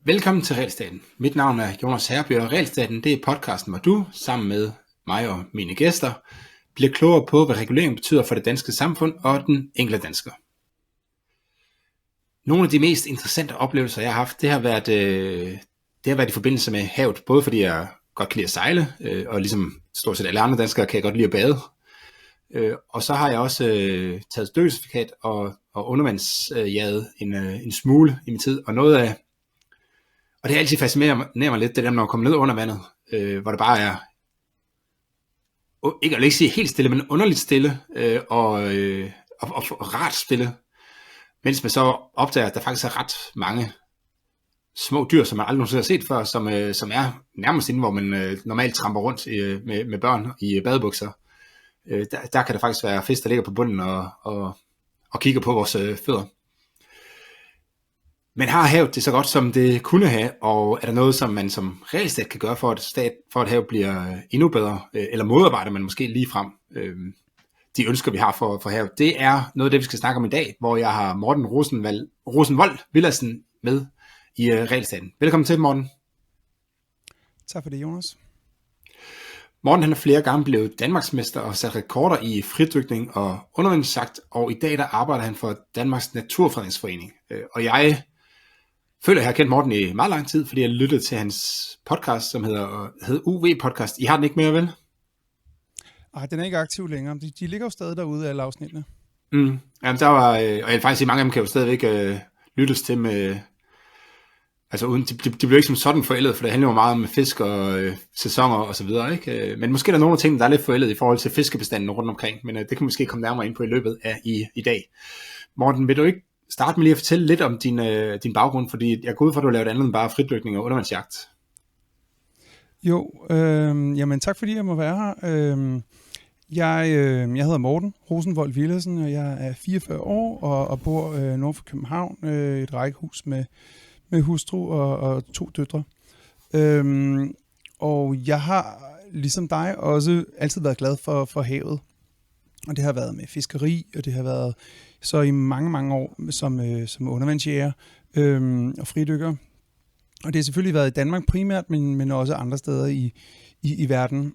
Velkommen til Realstaten. Mit navn er Jonas Herby, og Realstaten det er podcasten, hvor du, sammen med mig og mine gæster, bliver klogere på, hvad regulering betyder for det danske samfund og den enkelte dansker. Nogle af de mest interessante oplevelser, jeg har haft, det har været i forbindelse med havet, både fordi jeg godt kan lide at sejle, og ligesom stort set alle andre danskere kan jeg godt lide at bade. Og så har jeg også taget dykkercertifikat og undervandsjaget en smule i min tid, og og det har altid fascineret mig lidt, det der, når man kommer ned under vandet, hvor det bare er, jeg vil ikke sige helt stille, men underligt stille, og rart stille, mens man så opdager, at der faktisk er ret mange små dyr, som man aldrig nogensinde har set før, som er nærmest inde, hvor man normalt tramper rundt med børn i badebukser. Der kan der faktisk være fisk, der ligger på bunden og kigger på vores fødder. Men har havet det så godt, som det kunne have, og er der noget, som man som regelstat kan gøre for at havet bliver endnu bedre, eller modarbejder man måske lige frem de ønsker, vi har for havet? Det er noget af det, vi skal snakke om i dag, hvor jeg har Morten Rosenvold Villadsen med i Realstaten. Velkommen til, Morten. Tak for det, Jonas. Morten han er flere gange blevet Danmarksmester og sat rekorder i fridykning og undervandsjagt, og i dag der arbejder han for Danmarks Naturfredningsforening. Og jeg føler, at jeg har kendt Morten i meget lang tid, fordi jeg lyttede til hans podcast, som hedder UV Podcast. I har den ikke mere, vel? Ej, den er ikke aktiv længere. De ligger jo stadig derude, alle afsnittene. Jamen, der var, og jeg vil faktisk sige, mange af dem kan jo stadigvæk lyttes til med, altså uden, de bliver ikke som sådan forældet, for det handler jo meget om fisk og sæsoner og så videre, ikke? Men måske er der nogle af tingene, der er lidt forældet i forhold til fiskebestanden rundt omkring, men det kan vi måske komme nærmere ind på i løbet af i dag. Morten, vil du ikke starte med lige at fortælle lidt om din baggrund, fordi jeg går ud fra, at du har lavet andet end bare fridykning og undervandsjagt. Jo, jamen tak fordi jeg må være her. Jeg hedder Morten Rosenvold Villadsen, og jeg er 44 år og bor nord for København, et rækkehus med hustru og 2 døtre. Og jeg har, ligesom dig, også altid været glad for havet. Og det har været med fiskeri, og det har været så i mange, mange år som undervandsjæger og fridykker. Og det har selvfølgelig været i Danmark primært, men også andre steder i verden.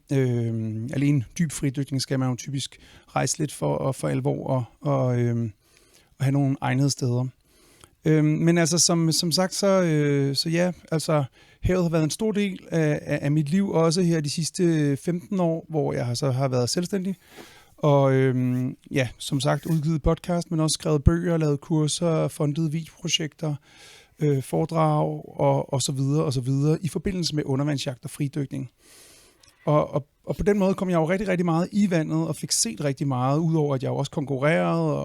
Alene dyb fridykning skal man jo typisk rejse lidt for alvor og have nogle egnede steder. Men altså som sagt, så ja, altså havet har været en stor del af mit liv, også her de sidste 15 år, hvor jeg så har været selvstændig. Og ja, som sagt udgivet podcast, men også skrevet bøger, lavet kurser, fundet videoprojekter, foredrag og så videre i forbindelse med undervandsjagt og fridykning. Og på den måde kom jeg jo rigtig, rigtig meget i vandet og fik set rigtig meget, udover at jeg jo også konkurrerede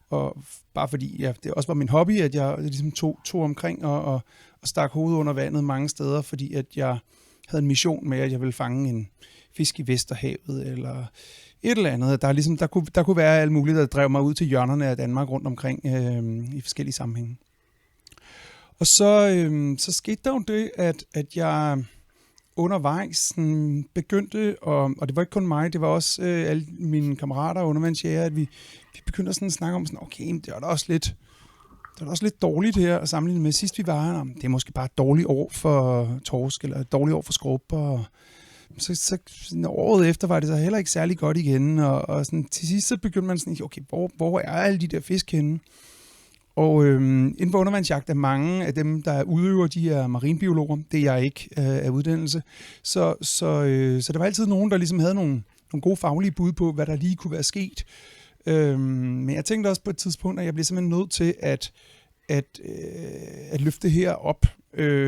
og bare fordi det også var min hobby, at jeg ligesom tog omkring og stak hovedet under vandet mange steder, fordi at jeg havde en mission med, at jeg ville fange en fisk i Vesterhavet eller et eller andet. Der kunne være alt muligt, der drev mig ud til hjørnerne af Danmark rundt omkring i forskellige sammenhænge. Og så skete der jo det, at jeg undervejs begyndte, og det var ikke kun mig, det var også alle mine kammerater og undervandsjæger, at vi begyndte at snakke om, okay, det var da også lidt dårligt her at sammenligne med sidst vi var her. Det er måske bare et dårligt år for torsk, eller et dårligt år for skrub, og så året efter var det så heller ikke særlig godt igen, og sådan, til sidst så begyndte man sådan, okay, hvor er alle de der fisk henne? Og inden for undervandsjagt er mange af dem, der udøver, de er marinbiologer. Det er jeg ikke af uddannelse. Så der var altid nogen, der ligesom havde nogle gode faglige bud på, hvad der lige kunne være sket. Men jeg tænkte også på et tidspunkt, at jeg blev simpelthen nødt til at løfte her op.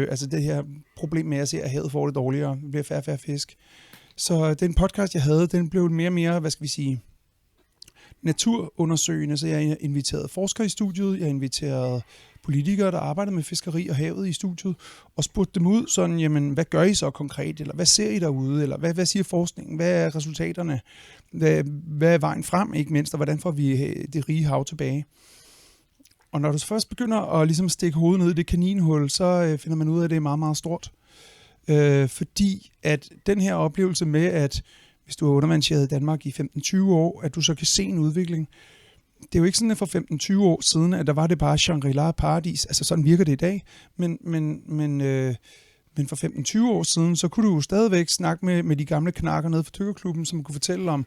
Altså det her problem med at se, at havet får det dårligere. Det bliver færre fisk. Så den podcast, jeg havde, den blev mere og mere, hvad skal vi sige, naturundersøgende, så jeg inviterede forskere i studiet, jeg inviterede politikere, der arbejdede med fiskeri og havet i studiet, og spurgte dem ud sådan, jamen, hvad gør I så konkret, eller hvad ser I derude, eller hvad siger forskningen, hvad er resultaterne, hvad er vejen frem, ikke mindst, og hvordan får vi det rige hav tilbage. Og når du først begynder at ligesom stikke hovedet ned i det kaninhul, så finder man ud af, at det er meget, meget stort. Fordi at den her oplevelse med, at hvis du har undervandsjaget i Danmark i 15-20 år, at du så kan se en udvikling, det er jo ikke sådan, at for 15-20 år siden, at der var det bare Shangri-La paradis. Altså sådan virker det i dag. Men for 15-20 år siden, så kunne du jo stadigvæk snakke med de gamle knakker nede fra Tykkerklubben, som kunne fortælle om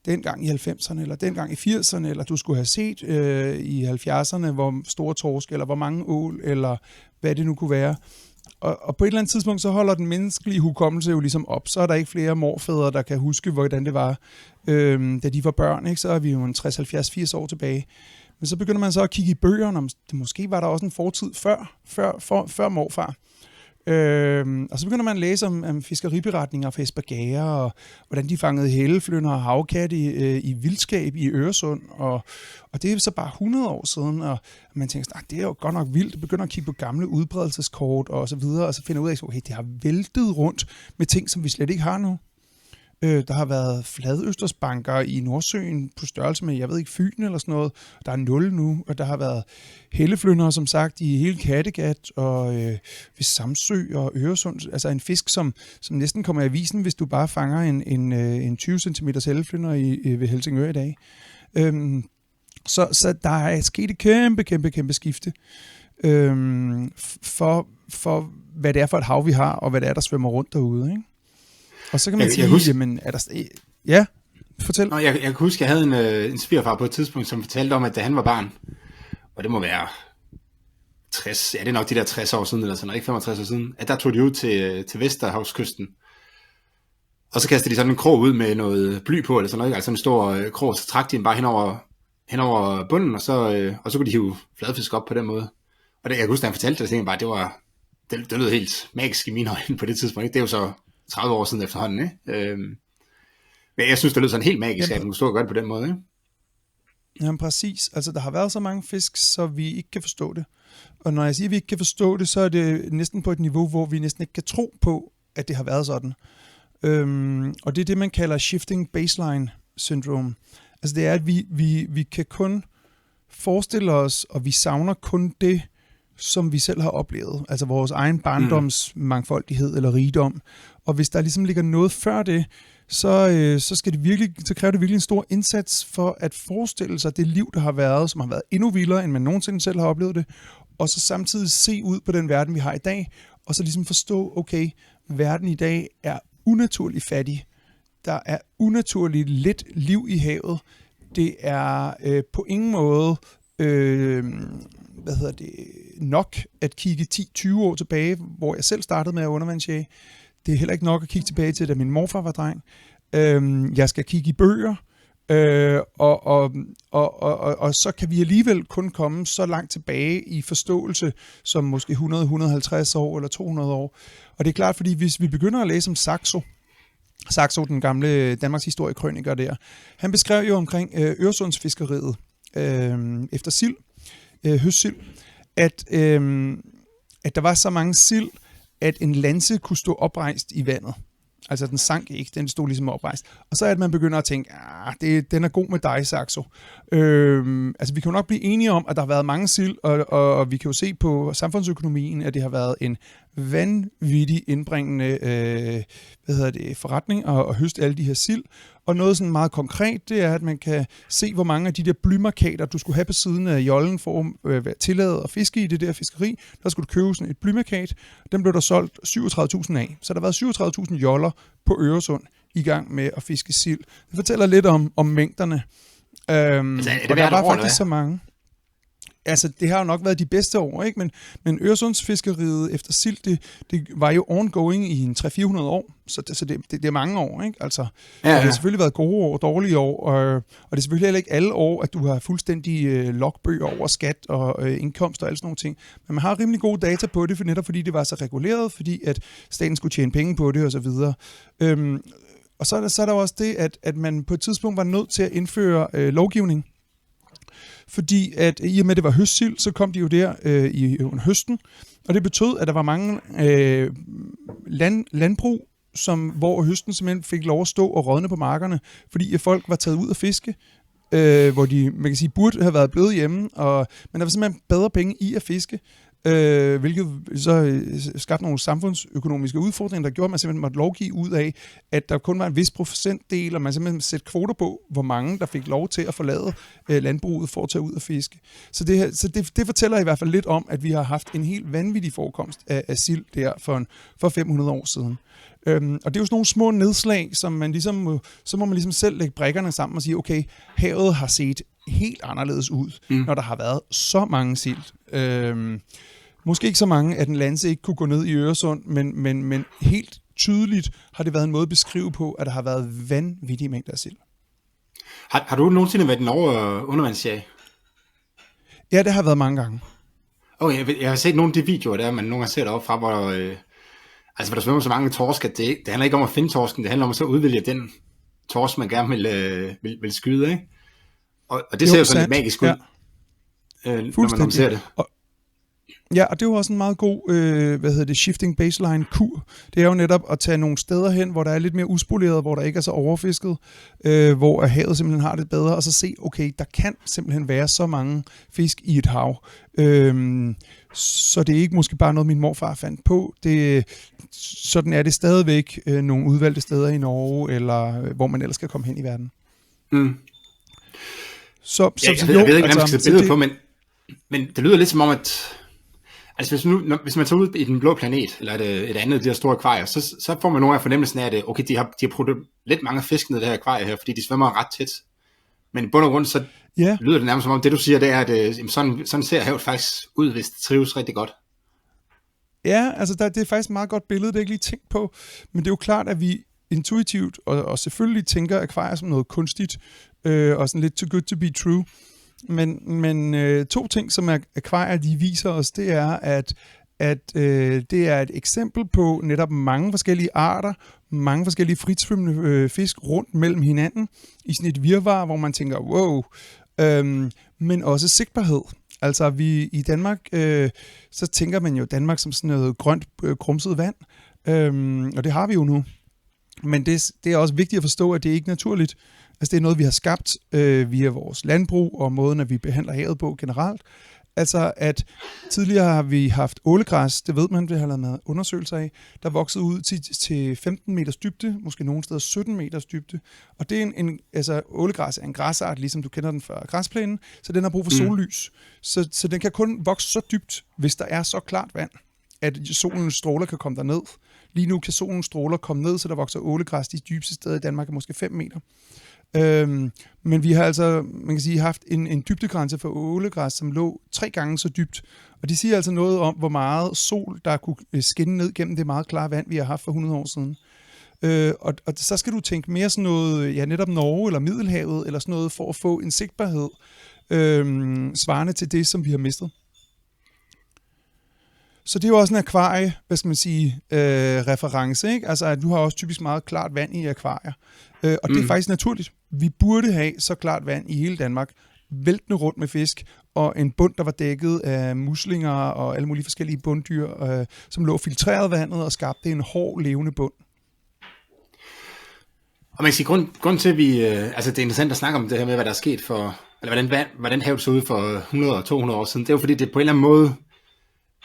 dengang i 90'erne, eller dengang i 80'erne, eller du skulle have set i 70'erne, hvor store torsk, eller hvor mange ål, eller hvad det nu kunne være. Og på et eller andet tidspunkt, så holder den menneskelige hukommelse jo ligesom op. Så er der ikke flere morfædre, der kan huske, hvordan det var, da de var børn. Ikke? Så er vi jo en 60, 70, 80 år tilbage. Men så begynder man så at kigge i bøgerne, om det måske var der også en fortid før morfar. Og så begynder man at læse om fiskeriberetninger fra Espergære, og hvordan de fangede helleflynder og havkatte i vildskab i Øresund, og det er så bare 100 år siden, og man tænker, det er jo godt nok vildt, begynder at kigge på gamle udbredelseskort og så videre, og så finder ud af, at det har væltet rundt med ting, som vi slet ikke har nu. Der har været fladøstersbanker i Nordsøen på størrelse med, jeg ved ikke, Fyn eller sådan noget. Der er 0 nu, og der har været helleflynder, som sagt, i hele Kattegat og ved Samsø og Øresund. Altså en fisk, som næsten kommer i avisen, hvis du bare fanger en 20 cm helleflynder ved Helsingør i dag. Så der er sket et kæmpe skifte for, hvad det er for et hav, vi har, og hvad det er, der svømmer rundt derude, ikke? Og så kan man sige, jamen, er der... Ja, fortæl. Nå, jeg kan huske, jeg havde en svigerfar på et tidspunkt, som fortalte om, at da han var barn, og det må være 60, ja, det er nok de der 60 år siden, eller sådan noget, ikke 65 år siden, at der tog de ud til Vesterhavskysten, og så kastede de sådan en krog ud med noget bly på, eller sådan noget, altså en stor krog, så trak de den bare hen over bunden, og så kunne de hive fladfisk op på den måde. Og det, jeg kan huske, da han fortalte det, så tænkte jeg bare, det lød helt magisk i mine øjne på det tidspunkt, ikke? Det er jo så 30 år siden efterhånden, ikke? Men jeg synes, det lød sådan helt magisk, at man kunne stå og gøre det på den måde, ikke? Jamen præcis. Altså, der har været så mange fisk, så vi ikke kan forstå det. Og når jeg siger, at vi ikke kan forstå det, så er det næsten på et niveau, hvor vi næsten ikke kan tro på, at det har været sådan. Og det er det, man kalder shifting baseline syndrome. Altså, det er, at vi kan kun forestille os, og vi savner kun det, som vi selv har oplevet. Altså vores egen barndoms mangfoldighed eller rigdom. Og hvis der ligesom ligger noget før det, så kræver det virkelig en stor indsats for at forestille sig det liv, der har været, som har været endnu vildere, end man nogensinde selv har oplevet det, og så samtidig se ud på den verden, vi har i dag, og så ligesom forstå, okay, verden i dag er unaturligt fattig. Der er unaturligt lidt liv i havet. Det er på ingen måde nok at kigge 10-20 år tilbage, hvor jeg selv startede med at undervandsjage. Det er heller ikke nok at kigge tilbage til, da min morfar var dreng. Jeg skal kigge i bøger, og så kan vi alligevel kun komme så langt tilbage i forståelse som måske 100-150 år eller 200 år. Og det er klart, fordi hvis vi begynder at læse om Saxo, den gamle Danmarks historiekrøniker der, han beskrev jo omkring Øresundsfiskeriet efter sild, høstsild, at der var så mange sild, at en lanse kunne stå oprejst i vandet. Altså den sank ikke, den stod ligesom oprejst. Og så er det, man begynder at tænke, den er god med dig, Saxo. Altså vi kan jo nok blive enige om, at der har været mange sild, og vi kan jo se på samfundsøkonomien, at det har været en vanvittig indbringende forretning at høste alle de her sild. Og noget sådan meget konkret, det er, at man kan se, hvor mange af de der blymarkater, du skulle have på siden af jollen for at være tilladet at fiske i det der fiskeri. Der skulle du købe sådan et blymarkat. Den blev der solgt 37.000 af. Så der har været 37.000 joller på Øresund i gang med at fiske sild. Det fortæller lidt om mængderne. Altså, og der var faktisk så mange. Altså, det har jo nok været de bedste år, ikke? Men Øresundsfiskeriet efter sild, det var jo ongoing i 300-400 år, så det er mange år, ikke? Altså, ja. Det har selvfølgelig været gode år, dårlige år, og det er selvfølgelig heller ikke alle år, at du har fuldstændig logbøger over skat og indkomst og alle sådan nogle ting. Men man har rimelig gode data på det, netop fordi det var så reguleret, fordi at staten skulle tjene penge på det, og så videre. Og så er der også det, at man på et tidspunkt var nødt til at indføre lovgivning. Fordi at i og med, det var høstsild, så kom de jo der under høsten, og det betød, at der var mange landbrug, hvor høsten simpelthen fik lov at stå og rådne på markerne, fordi folk var taget ud at fiske, hvor de, man kan sige, burde have været blevet hjemme, men der var simpelthen bedre penge i at fiske. hvilket så skabte nogle samfundsøkonomiske udfordringer, der gjorde, at man simpelthen måtte lovgive ud af, at der kun var en vis procentdel, og man simpelthen sætte kvoter på, hvor mange der fik lov til at forlade landbruget for at tage ud og fiske. Så det fortæller i hvert fald lidt om, at vi har haft en helt vanvittig forekomst af sild der for 500 år siden. Og det er jo sådan nogle små nedslag, som man ligesom, så må man ligesom selv lægge brikkerne sammen og sige, okay, havet har set helt anderledes ud, når der har været så mange sild. Måske ikke så mange, at en lanse ikke kunne gå ned i Øresund, men helt tydeligt har det været en måde at beskrive på, at der har været vanvittige mængder af sild. Har du nogensinde været i Norge undervandsjag? Ja, det har været mange gange. Okay, jeg har set nogle af de videoer, der man nogle gange ser deroppe fra, hvor hvor der svømmer så mange torsk, at det handler ikke om at finde torsken, det handler om at så udvælge den torsk, man gerne vil skyde, ikke? Og det ser jo sådan lidt magisk ud, når man ser det. Og det er jo også en meget god, shifting baseline kur. Det er jo netop at tage nogle steder hen, hvor der er lidt mere uspoleret, hvor der ikke er så overfisket, hvor havet simpelthen har det bedre, og så se, okay, der kan simpelthen være så mange fisk i et hav. Så det er ikke måske bare noget, min morfar fandt på. Sådan er det stadigvæk nogle udvalgte steder i Norge, eller hvor man ellers skal komme hen i verden. Jeg ved ikke, hvordan man skal sætte billedet på, men det lyder lidt som om, at hvis man tager ud i den blå planet, eller et andet af de her store akvarier, så får man nogle af fornemmelsen af, at okay, de har puttet lidt mange fisk ned i det her akvarie her, fordi de svømmer ret tæt. Men i bund og grund, så lyder det nærmest som om, det du siger, det er, at sådan ser havet faktisk ud, hvis det trives rigtig godt. Ja, altså det er faktisk et meget godt billede, det er ikke lige tænkt på, men det er jo klart, at vi intuitivt og selvfølgelig tænker akvarier som noget kunstigt, og sådan lidt too good to be true. Men to ting, som akvarier de viser os, det er, at det er et eksempel på netop mange forskellige arter, mange forskellige fritsvømmende fisk rundt mellem hinanden, i sådan et virvar, hvor man tænker, wow, men også sigtbarhed. Altså vi i Danmark, så tænker man jo Danmark som sådan noget grønt, grumset vand, og det har vi jo nu. Men det er også vigtigt at forstå, at det er ikke naturligt. Altså det er noget, vi har skabt via vores landbrug og måden, at vi behandler havet på generelt. Altså at tidligere har vi haft ålegræs, det ved man, det har lavet med undersøgelser af, der voksede ud til 15 meters dybde, måske nogle steder 17 meters dybde. Og det er ålegræs er en græsart, ligesom du kender den fra græsplænen, så den har brug for sollys. Så den kan kun vokse så dybt, hvis der er så klart vand, at solens stråler kan komme derned. Lige nu kan solens stråler komme ned, så der vokser ålegræs de dybeste steder i Danmark er måske 5 meter. Men vi har altså, man kan sige, haft en dybdegrænse for ålegræs, som lå 3 gange så dybt. Og det siger altså noget om, hvor meget sol, der kunne skinne ned gennem det meget klare vand, vi har haft for 100 år siden. Og så skal du tænke mere sådan noget, netop Norge eller Middelhavet, eller sådan noget, for at få en sigtbarhed, svarende til det, som vi har mistet. Så det er jo også en akvarie, reference, ikke? Altså, at du har også typisk meget klart vand i akvarier. Og det er faktisk naturligt. Vi burde have så klart vand i hele Danmark, væltende rundt med fisk, og en bund, der var dækket af muslinger og alle mulige forskellige bunddyr, som lå filtreret vandet og skabte en hård, levende bund. Og man kan sige, grund til, at vi... det er interessant at snakke om det her med, hvad der er sket for... Eller hvordan havet så ud for 100 og 200 år siden. Det er jo fordi, det på en eller anden måde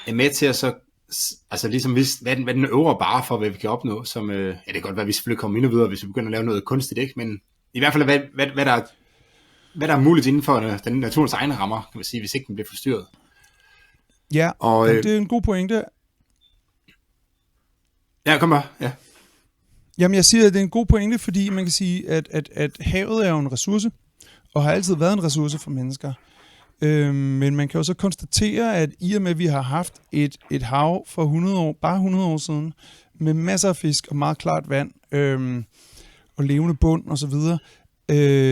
er med til at så ligesom vise, hvad den øvre bare for, hvad vi kan opnå. Som, det kan godt være, at vi selvfølgelig kommer endnu videre, hvis vi begynder at lave noget kunstigt, ikke? Men i hvert fald, hvad der er muligt inden for den naturens egne rammer, kan man sige, hvis ikke den bliver forstyrret. Ja, og det er en god pointe. Ja, kom bare, ja. Jamen, jeg siger, at det er en god pointe, fordi man kan sige, at havet er jo en ressource, og har altid været en ressource for mennesker. Men man kan jo så konstatere, at i og med, at vi har haft et hav for 100 år siden, med masser af fisk og meget klart vand, og levende bund og så videre,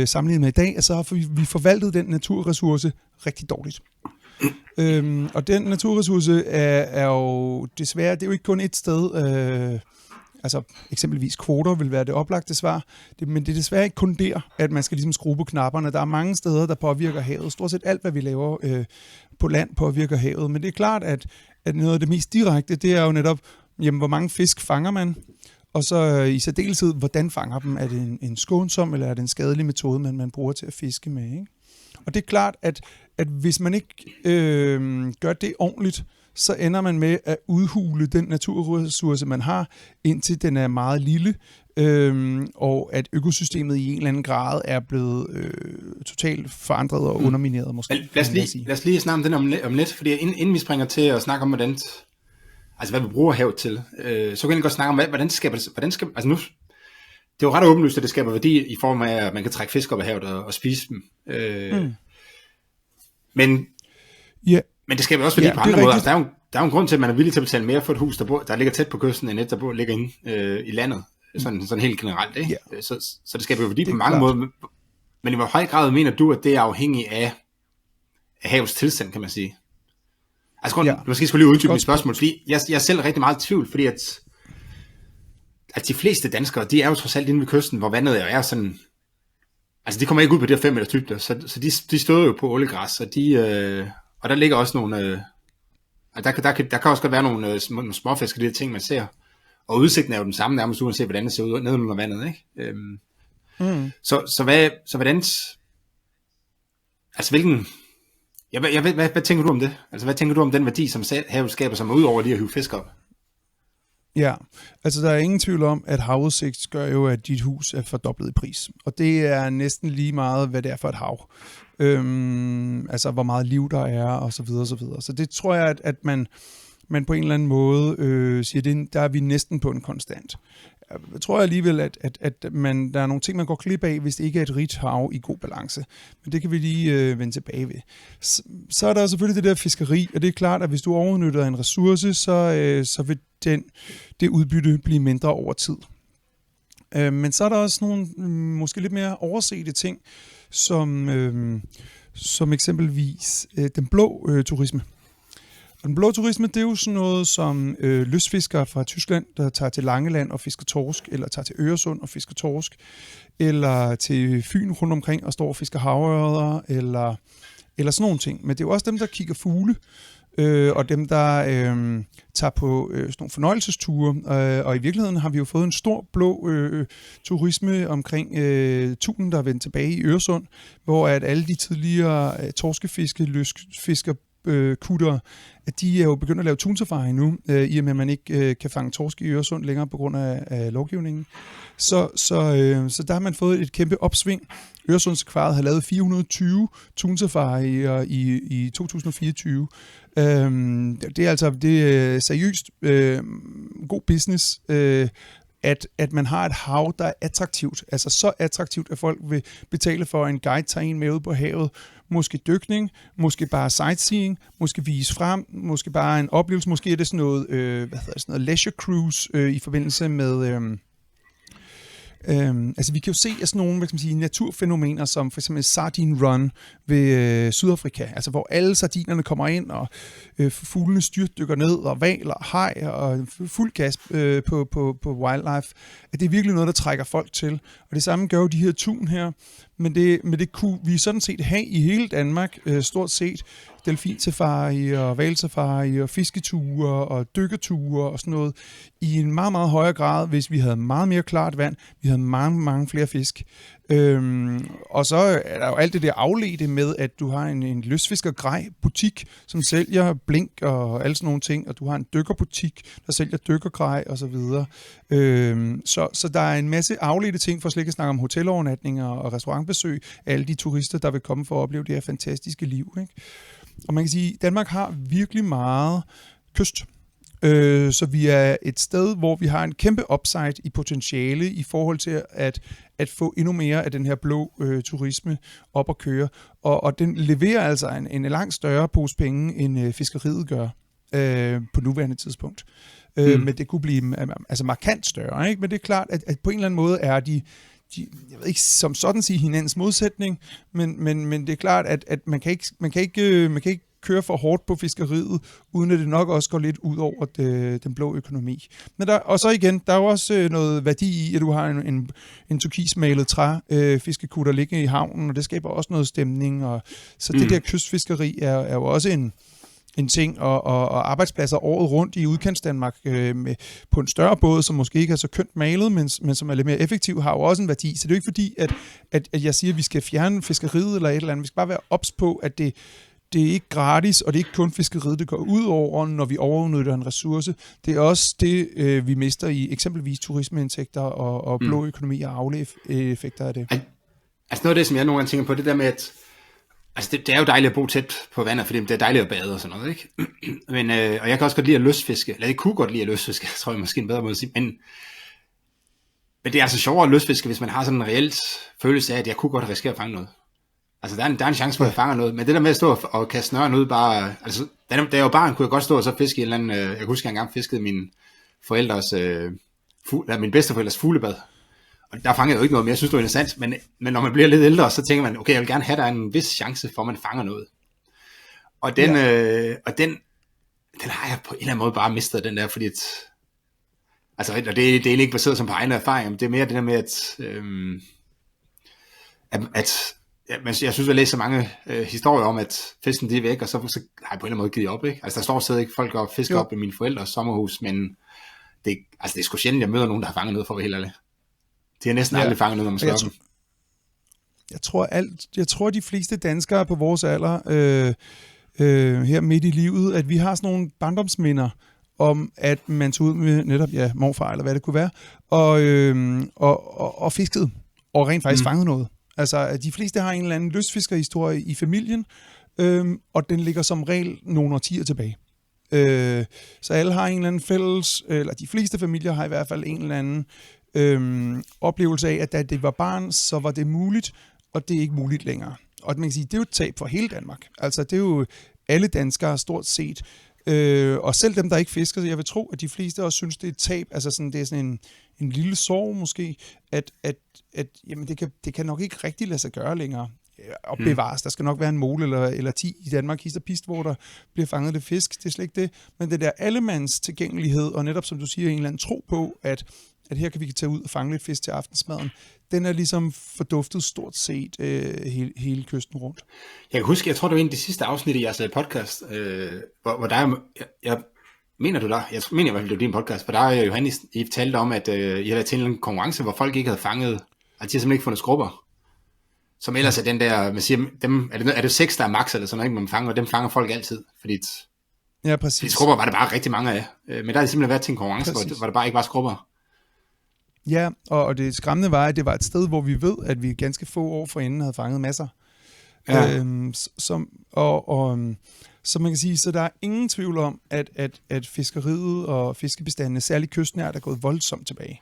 sammenlignet med i dag, så har vi forvaltet den naturressource rigtig dårligt. Og den naturressource er jo desværre, det er jo ikke kun et sted, altså eksempelvis kvoter vil være det oplagte svar, men det er desværre ikke kun der, at man skal ligesom skrue på knapperne. Der er mange steder, der påvirker havet. Stort set alt, hvad vi laver på land, påvirker havet. Men det er klart, at noget af det mest direkte, det er jo netop, jamen, hvor mange fisk fanger man, og så i særdeleshed, hvordan fanger dem? Er det en skånsom, eller er det en skadelig metode, man bruger til at fiske med? Ikke? Og det er klart, at hvis man ikke gør det ordentligt, så ender man med at udhule den naturressource, man har, indtil den er meget lille, og at økosystemet i en eller anden grad er blevet totalt forandret og undermineret måske. Lad os lige snakke om den om lidt, fordi inden vi springer til at snakke om, hvad vi bruger havet til, så kan vi godt snakke om, hvordan skal, altså nu, det er jo ret åbenlyst, at det skaber værdi i form af, at man kan trække fisk op af havet og spise dem. Men det skaber også værdi på andre måder. Altså, der er jo en grund til, at man er villig til at betale mere for et hus, der ligger tæt på kysten, end et, der ligger inde i landet. Sådan helt generelt. Ikke? Ja. Så det skaber jo værdi på mange måder. Men i hvor høj grad mener du, at det er afhængigt af havets tilstand, kan man sige? Altså, måske skulle lige uddybe mit spørgsmål, fordi jeg er selv rigtig meget i tvivl, fordi at de fleste danskere, de er jo trods alt inde ved kysten, hvor vandet er sådan, altså de kommer ikke ud på de her 5 meters dybde, så de støder jo på ålegræs, og der ligger også nogle, der kan også godt være nogle småfisk og de her ting, man ser, og udsigten er jo den samme, nærmest uanset hvordan det ser ud nede under vandet, ikke? Så hvordan, altså hvilken, hvad tænker du om det? Altså hvad tænker du om den værdi, som havet skaber, som er ud over lige at hive fisk op? Ja, altså der er ingen tvivl om, at havudsigt gør jo, at dit hus er fordoblet i pris. Og det er næsten lige meget, hvad det er for et hav. Altså hvor meget liv der er, og så videre, og så videre. Så det tror jeg, at man på en eller anden måde siger, der er vi næsten på en konstant. Jeg tror alligevel, at der er nogle ting, man går glip af, hvis det ikke er et rigt hav i god balance. Men det kan vi lige vende tilbage ved. Så er der selvfølgelig det der fiskeri, og det er klart, at hvis du overnytter en ressource, så vil det udbytte blive mindre over tid. Men så er der også nogle måske lidt mere oversete ting, som eksempelvis den blå turisme. Og den blå turisme, det er jo sådan noget som lystfiskere fra Tyskland, der tager til Langeland og fisker torsk, eller tager til Øresund og fisker torsk, eller til Fyn rundt omkring og står og fisker havørreder, eller sådan nogle ting. Men det er jo også dem, der kigger fugle, og dem, der tager på sådan nogle fornøjelsesture. Og i virkeligheden har vi jo fået en stor blå turisme omkring tunen, der er vendt tilbage i Øresund, hvor at alle de tidligere lystfisker kutter, at de er jo begyndt at lave tunsafari nu, i og med at man ikke kan fange torsk i Øresund længere på grund af lovgivningen. Så der har man fået et kæmpe opsving. Øresundskvaret har lavet 420 tunsafarier i 2024. Det er seriøst god business, at man har et hav, der er attraktivt. Altså så attraktivt, at folk vil betale for en guide, tager en med ud på havet. Måske dykning, måske bare sightseeing, måske vise frem, måske bare en oplevelse. Måske er det sådan noget, leisure cruise i forbindelse med... altså vi kan jo se af sådan nogle naturfænomener, som for eksempel Sardine Run ved Sydafrika, altså hvor alle sardinerne kommer ind, og fuglene styrtdykker ned, og hvaler, haj, og fuld gas på wildlife. At det er virkelig noget, der trækker folk til. Og det samme gør jo de her tun her, men det kunne vi sådan set have i hele Danmark, stort set. Delfinsafari og hvalsafari og fisketure og dykkerture og sådan noget i en meget, meget højere grad, hvis vi havde meget mere klart vand, vi havde mange, mange flere fisk. Og så er der jo alt det der afledte med, at du har en lystfiskergrej butik, som sælger blink og alle sådan nogle ting, og du har en dykkerbutik, der sælger dykkergrej og så videre. Så der er en masse afledte ting, for slet ikke at snakke om hotelovernatninger og restaurantbesøg af alle de turister, der vil komme for at opleve det her fantastiske liv, ikke? Og man kan sige, at Danmark har virkelig meget kyst. Så vi er et sted, hvor vi har en kæmpe upside i potentiale i forhold til at få endnu mere af den her blå turisme op at køre. Og den leverer altså en langt større pose penge, end fiskeriet gør på nuværende tidspunkt. Men det kunne blive markant større, ikke? Men det er klart, at på en eller anden måde er de jeg ved ikke som sådan sige hinandens modsætning, men det er klart, at man kan ikke køre for hårdt på fiskeriet, uden at det nok også går lidt ud over den blå økonomi. Men og så igen, der er jo også noget værdi i, at du har en turkismalet fiskekutter liggende i havnen, og det skaber også noget stemning. Så det der kystfiskeri er jo også en ting, og arbejdspladser året rundt i udkantsdanmark på en større båd, som måske ikke er så kønt malet, men som er lidt mere effektiv, har jo også en værdi. Så det er jo ikke fordi, at jeg siger, at vi skal fjerne fiskeriet eller et eller andet. Vi skal bare være ops på, at det er ikke gratis, og det er ikke kun fiskeriet, det går ud over, når vi overudnytter en ressource. Det er også det, vi mister i eksempelvis turismeindtægter og blå økonomi og afledeffekter af det. Altså noget af det, som jeg nogle gange tænker på, det der med, at altså det er jo dejligt at bo tæt på vandet, fordi det er dejligt at bade og sådan noget, ikke? Men, og jeg kan også godt lide at lystfiske, eller jeg kunne godt lide at lystfiske, tror jeg måske en bedre måde at sige, men det er altså sjovere at lystfiske, hvis man har sådan en reelt følelse af, at jeg kunne godt risikere at fange noget. Altså, der er en chance for, at jeg fanger noget. Men det der med at stå og kaste snøren ud, bare... Altså, da jeg var barn, kunne jeg godt stå og så fiske i en eller anden... Jeg kan huske, at jeg engang fiskede min bedsteforældres fuglebad. Og der fangede jeg jo ikke noget, men jeg synes, det var interessant. Men når man bliver lidt ældre, så tænker man, okay, jeg vil gerne have, der en vis chance for, at man fanger noget. Og den har jeg på en eller anden måde bare mistet, den der, fordi... Altså, og det er egentlig ikke baseret som på egne erfaringer, men det er mere det der med, at jeg synes, jeg læser mange historier om, at fisken de er væk, og så har jeg på en eller anden måde givet op, ikke? Altså, der står stadig ikke folk og fisker op i mine forældres sommerhus, men det er sgu sjældent, jeg møder nogen, der har fanget noget, for at være helt ærlig. De har næsten aldrig fanget noget, når man slår dem. Jeg tror, de fleste danskere på vores alder, her midt i livet, at vi har sådan nogle barndomsminder, om at man tog ud med netop, morfar eller hvad det kunne være, og fiskede, og rent faktisk fangede noget. Altså, at de fleste har en eller anden lystfiskerhistorie i familien, og den ligger som regel nogle årtier tilbage. Så alle har en eller anden fælles, eller de fleste familier har i hvert fald en eller anden oplevelse af, at da det var barn, så var det muligt, og det er ikke muligt længere. Og man kan sige, det er jo et tab for hele Danmark. Altså, det er jo alle danskere stort set. Og selv dem, der ikke fisker, så jeg vil tro, at de fleste også synes, det er et tab. Altså sådan, det er sådan en lille sorg måske, at jamen det kan nok ikke rigtig lade sig gøre længere. Og bevares. Der skal nok være en mole eller 10 i Danmark, hist og pist, hvor der bliver fanget lidt fisk. Det er slet ikke det. Men det der allemands tilgængelighed, og netop som du siger, en eller anden tro på, at her kan vi tage ud og fange lidt fisk til aftensmaden, den er ligesom forduftet stort set hele kysten rundt. Jeg kan huske, jeg tror, det var en af de sidste afsnit i jeres podcast, hvor der jeg mener du der, jeg mener i hvert fald, det var din podcast, hvor der er Johannes, I talte om, at I havde været til en konkurrence, hvor folk ikke havde fanget, at de har simpelthen ikke fundet skrubber. Som ellers er den der, man siger, dem, er det 6, der er max, eller sådan noget, man fanger, og dem fanger folk altid, fordi ja, præcis. Skrubber var der bare rigtig mange af, men der er simpelthen været til en konkurrence, hvor der bare ikke var skrubber. Ja, og det skræmmende var, at det var et sted, hvor vi ved, at vi ganske få år forinden havde fanget masser. Ja. Så man kan sige, så der er ingen tvivl om, at fiskeriet og fiskebestandene, særligt kystnært, er gået voldsomt tilbage.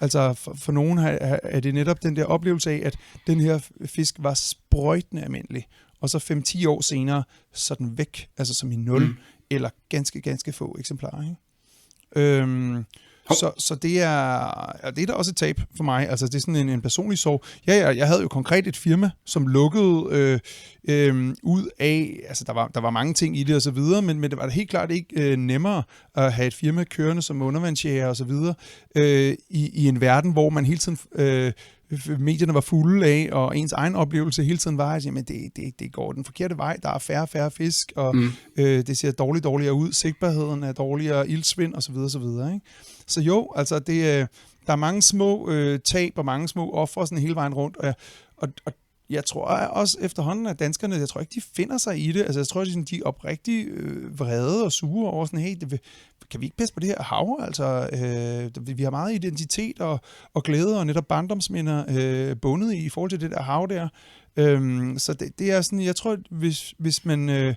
Altså for nogen er det netop den der oplevelse af, at den her fisk var sprøjtende almindelig, og så 5-10 år senere, så den væk, altså som i 0, eller ganske få eksemplarer, ikke? Så det er da også et tab for mig. Altså det er sådan en personlig sorg. Jeg havde jo konkret et firma, som lukkede ud af, altså der var mange ting i det og så videre, men det var da helt klart ikke nemmere at have et firma kørende som undervandsjæger og så videre i en verden, hvor man hele tiden medierne var fulde af, og ens egen oplevelse hele tiden var, at jamen, det går den forkerte vej, der er færre fisk, og det ser dårligere ud, sigtbarheden er dårligere, iltsvind og så videre, ikke? Så jo, altså der er mange små tab og mange små ofre sådan hele vejen rundt, og jeg tror også efterhånden, at danskerne, jeg tror ikke, de finder sig i det. Altså, jeg tror, de er oprigtigt vrede og sure over sådan, hey, kan vi ikke passe på det her hav? Altså, vi har meget identitet og glæde og netop barndomsminder bundet i forhold til det der hav der. Så det er sådan, jeg tror, hvis man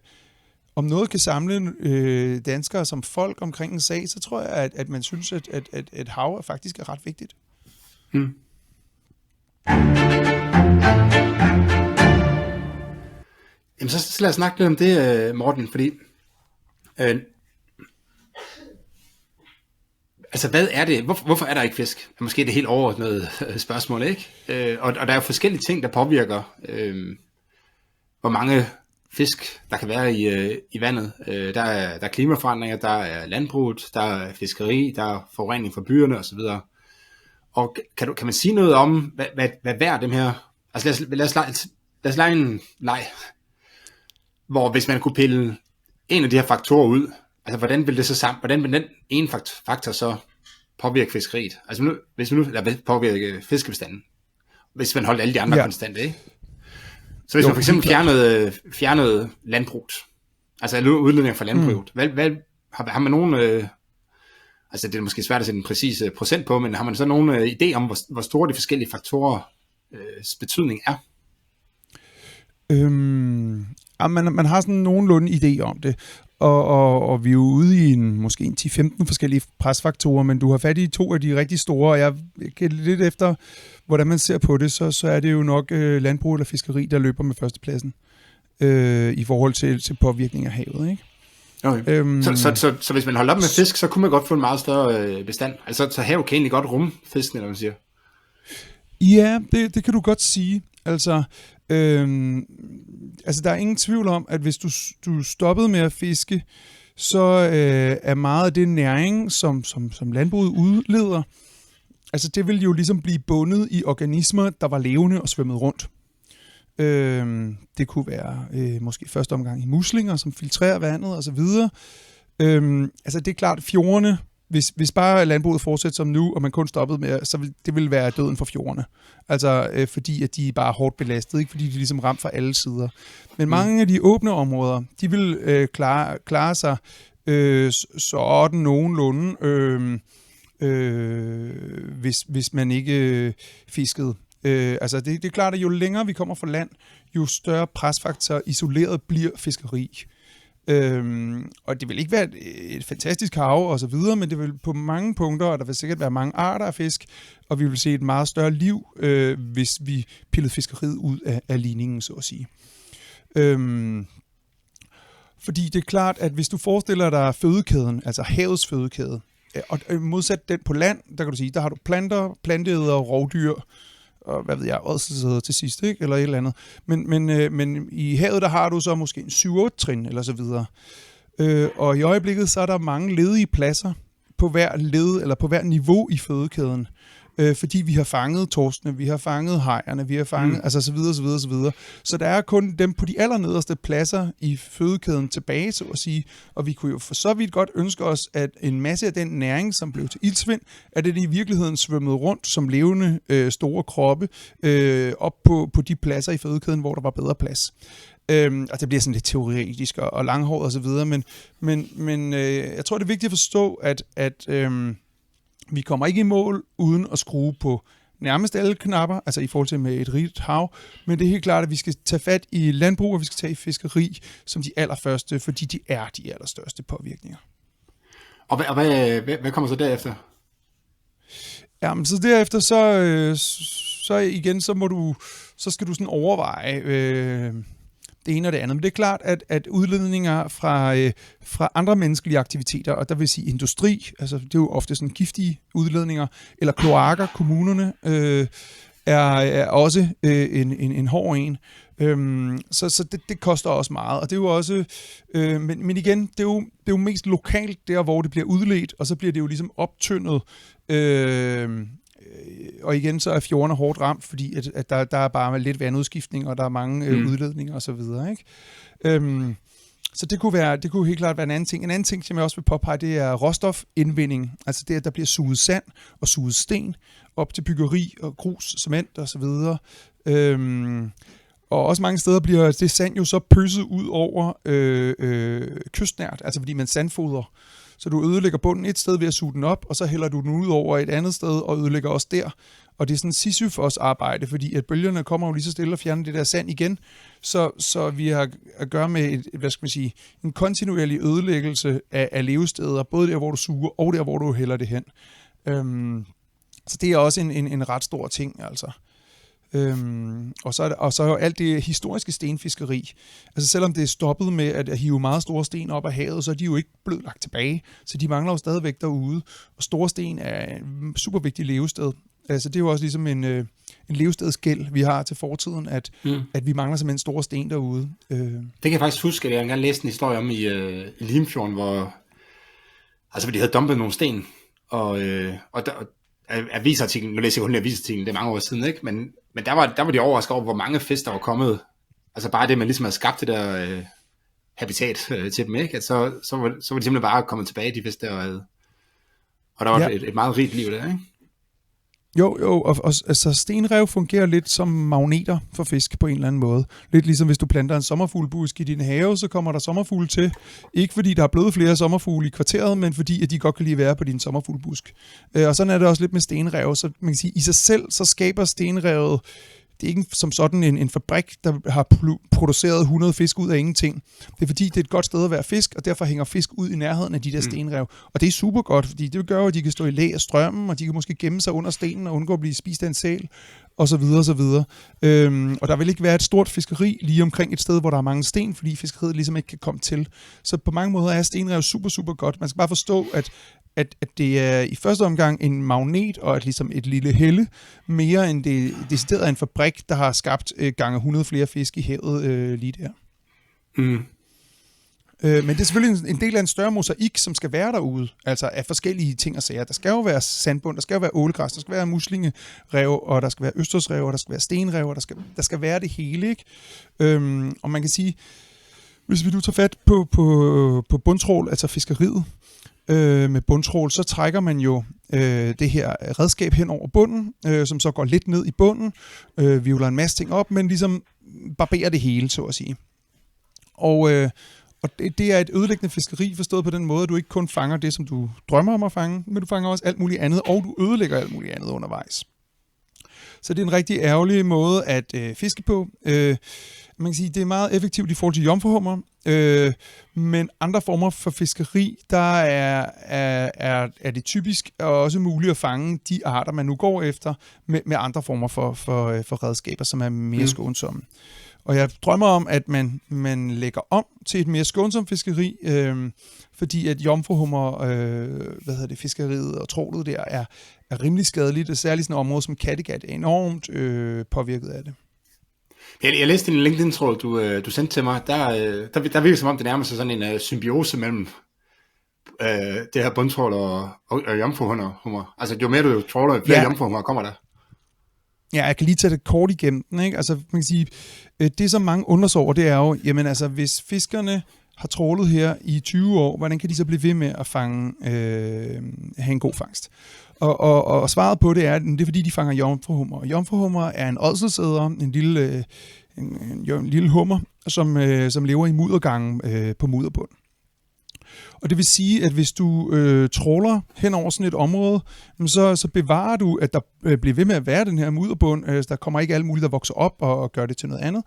om noget kan samle danskere som folk omkring en sag, så tror jeg, at man synes, at hav faktisk er ret vigtigt. Jamen, så lad os snakke lidt om det, Morten, fordi altså, hvad er det? Hvorfor er der ikke fisk? Måske er det helt overordnet spørgsmål, ikke? Og der er jo forskellige ting, der påvirker, hvor mange fisk, der kan være i vandet. Der er klimaforandringer, der er landbruget, der er fiskeri, der er forurening fra byerne osv. Og kan man sige noget om, hvad hver dem her... Altså lad os lege en leg, hvor hvis man kunne pille en af de her faktorer ud, altså hvordan vil den ene faktor så påvirke fiskeriet? Altså hvis vi nu påvirke fiskebestanden, hvis man holdt alle de andre konstante, ikke? Så hvis man for eksempel fjernede landbruget, altså udledninger fra landbruget, hvad har man nogen, altså det er måske svært at sætte en præcis procent på, men har man så nogen idé om, hvor store de forskellige faktorer betydning er? Man har sådan nogenlunde idé om det, og vi er jo ude i måske 10-15 forskellige presfaktorer, men du har fat i 2 af de rigtig store, og jeg kan lidt efter, hvordan man ser på det, så er det jo nok landbrug eller fiskeri, der løber med førstepladsen i forhold til påvirkning af havet, ikke? Okay. Så hvis man holder op med fisk, så kunne man godt få en meget større bestand. Altså så havet kan egentlig godt rumme fisken, eller hvad man siger. Ja, det kan du godt sige. Altså der er ingen tvivl om, at hvis du stoppede med at fiske, så er meget af det næring, som landbruget udleder, altså det vil jo ligesom blive bundet i organismer, der var levende og svømmet rundt. Det kunne være måske første omgang i muslinger, som filtrerer vandet osv. Altså det er klart, at fjordene, hvis bare landbruget fortsætter som nu, og man kun stoppede med, så det vil være døden for fjordene. Altså fordi at de er bare hårdt belastet, ikke fordi de er ligesom ramt fra alle sider. Men mange af de åbne områder, de vil klare sig sådan nogenlunde, hvis man ikke fiskede. Altså det er klart, at jo længere vi kommer fra land, jo større presfaktor isoleret bliver fiskeri. Og det vil ikke være et fantastisk hav og så videre, men det vil på mange punkter, og der vil sikkert være mange arter af fisk, og vi vil se et meget større liv, hvis vi pillede fiskeriet ud af ligningen, så at sige. Fordi det er klart, at hvis du forestiller dig fødekæden, altså havets fødekæde, og modsat den på land, der kan du sige, der har du planter, planteædere, rovdyr, og hvad ved jeg, ådselsæder til sidst, ikke? Eller et eller andet. Men i havet, der har du så måske en 7-8 trin, eller så videre. Og i øjeblikket, så er der mange ledige pladser på hver led, eller på hver niveau i fødekæden. Fordi vi har fanget torskene, vi har fanget hajerne, vi har fanget, altså så videre, så videre, så videre. Så der er kun dem på de allernederste pladser i fødekæden tilbage, så at sige. Og vi kunne jo for så vidt godt ønske os, at en masse af den næring, som blev til iltsvind, at det i virkeligheden svømmede rundt som levende store kroppe op på de pladser i fødekæden, hvor der var bedre plads. Og det bliver sådan lidt teoretisk og langhåret og så videre, men jeg tror, det er vigtigt at forstå, at vi kommer ikke i mål uden at skrue på nærmest alle knapper, altså i forhold til med et rigt hav, men det er helt klart, at vi skal tage fat i landbrug, og vi skal tage i fiskeri som de allerførste, fordi de er de allerstørste påvirkninger. Og hvad kommer så derefter? Jamen, så derefter, så igen, så skal du sådan overveje det ene og det andet. Men det er klart, at udledninger fra andre menneskelige aktiviteter, og der vil sige industri, altså det er jo ofte sådan giftige udledninger, eller kloakker, kommunerne, er også en hård en. Så det koster også meget, og det er jo også, men igen, det er jo mest lokalt der, hvor det bliver udledt, og så bliver det jo ligesom optyndet, og igen så er fjordene hårdt ramt, fordi at der er bare lidt vandudskiftning, og der er mange udledninger og så videre, ikke? Så det kunne helt klart være en anden ting. En anden ting, som jeg også vil påpege, det er råstofindvinding. Altså det, at der bliver suget sand og suget sten op til byggeri og grus, cement og så videre. Og også mange steder bliver det sand jo så pøset ud over kystnært, altså fordi man sandfodrer. Så du ødelægger bunden et sted ved at suge den op, og så hælder du den ud over et andet sted og ødelægger også der. Og det er sådan en Sisyfos arbejde, fordi at bølgerne kommer jo lige så stille og fjerner det der sand igen. Så vi har at gøre med en kontinuerlig ødelæggelse af levesteder, både der, hvor du suger, og der, hvor du hælder det hen. Så det er også en ret stor ting, altså. Og så er jo alt det historiske stenfiskeri. Altså selvom det er stoppet med at hive meget store sten op af havet, så er de jo ikke blevet lagt tilbage. Så de mangler jo stadigvæk derude. Og store sten er en super vigtig levested. Altså det er jo også ligesom en levestedsgæld, vi har til fortiden, at vi mangler simpelthen store sten derude. Det kan jeg faktisk huske, at jeg engang læste en historie om i Limfjorden, hvor de havde dumpet nogle sten, og der, avisartiklen, nu læser jeg kun avisartiklen, det er mange år siden, ikke? Men der var de overrasket over, hvor mange fisk der var kommet. Altså bare det, man ligesom havde skabt det der habitat til dem, ikke? At så var de simpelthen bare kommet tilbage, de fisk der, og der var et meget rigt liv der, ikke? Jo, og altså stenrev fungerer lidt som magneter for fisk på en eller anden måde. Lidt ligesom hvis du planter en sommerfuglebusk i din have, så kommer der sommerfugle til. Ikke fordi der er blevet flere sommerfugle i kvarteret, men fordi at de godt kan lide at være på din sommerfuglebusk. Og sådan er det også lidt med stenrev. Så man kan sige, i sig selv, så skaber stenrevet, det er ikke som sådan en fabrik, der har produceret 100 fisk ud af ingenting. Det er fordi, det er et godt sted at være fisk, og derfor hænger fisk ud i nærheden af de der stenrev. Og det er super godt, fordi det gør, at de kan stå i læ af strømmen, og de kan måske gemme sig under stenen og undgå at blive spist af en sæl, og så videre, og så videre. Og der vil ikke være et stort fiskeri lige omkring et sted, hvor der er mange sten, fordi fiskeriet ligesom ikke kan komme til. Så på mange måder er stenrev super, super godt. Man skal bare forstå, at det er i første omgang en magnet og ligesom et lille helle, mere end det decideret er en fabrik, der har skabt gange 100 flere fisk i havet lige der. Mm. Men det er selvfølgelig en del af en større mosaik, som skal være derude, altså af forskellige ting og sager. Der skal jo være sandbund, der skal jo være ålegræs, der skal være muslingerev, og der skal være østersrev, og der skal være stenrev, og der skal være det hele, ikke? Og man kan sige, hvis vi nu tager fat på bundtrål, altså fiskeriet, med bundtrål, så trækker man jo det her redskab hen over bunden, som så går lidt ned i bunden, vivler en masse ting op, men ligesom barberer det hele, så at sige. Og det er et ødelæggende fiskeri, forstået på den måde, at du ikke kun fanger det, som du drømmer om at fange, men du fanger også alt muligt andet, og du ødelægger alt muligt andet undervejs. Så det er en rigtig ærgerlig måde at fiske på. Man kan sige, det er meget effektivt i forhold til jomfruhummer, men andre former for fiskeri, der er det typisk også muligt at fange de arter, man nu går efter, med andre former for redskaber, som er mere skånsomme. Og jeg drømmer om, at man lægger om til et mere skånsomt fiskeri, fordi at jomfruhummer, fiskeriet og trålet der er rimelig skadeligt, og særligt sådan et område som Kattegat er enormt påvirket af det. Jeg læste en LinkedIn-tråd, du sendte til mig. Der virker det som om, det nærmer sig sådan en symbiose mellem det her bundtrål og jomfruhummer. Altså, jo mere du tråler, jo flere jomfruhummer kommer der. Ja, jeg kan lige tage det kort igennem den, ikke? Altså, man kan sige, det som mange undrer over, det er jo, jamen altså, hvis fiskerne har trålet her i 20 år, hvordan kan de så blive ved med at have en god fangst? Og svaret på det er fordi, de fanger jomfruhummer. Og jomfruhummer er en ådselsæder, en lille hummer, som lever i muddergangen på mudderbund. Og det vil sige, at hvis du tråler hen over sådan et område, så bevarer du, at der bliver ved med at være den her mudderbund. Der kommer ikke alt muligt, der vokser op og gør det til noget andet.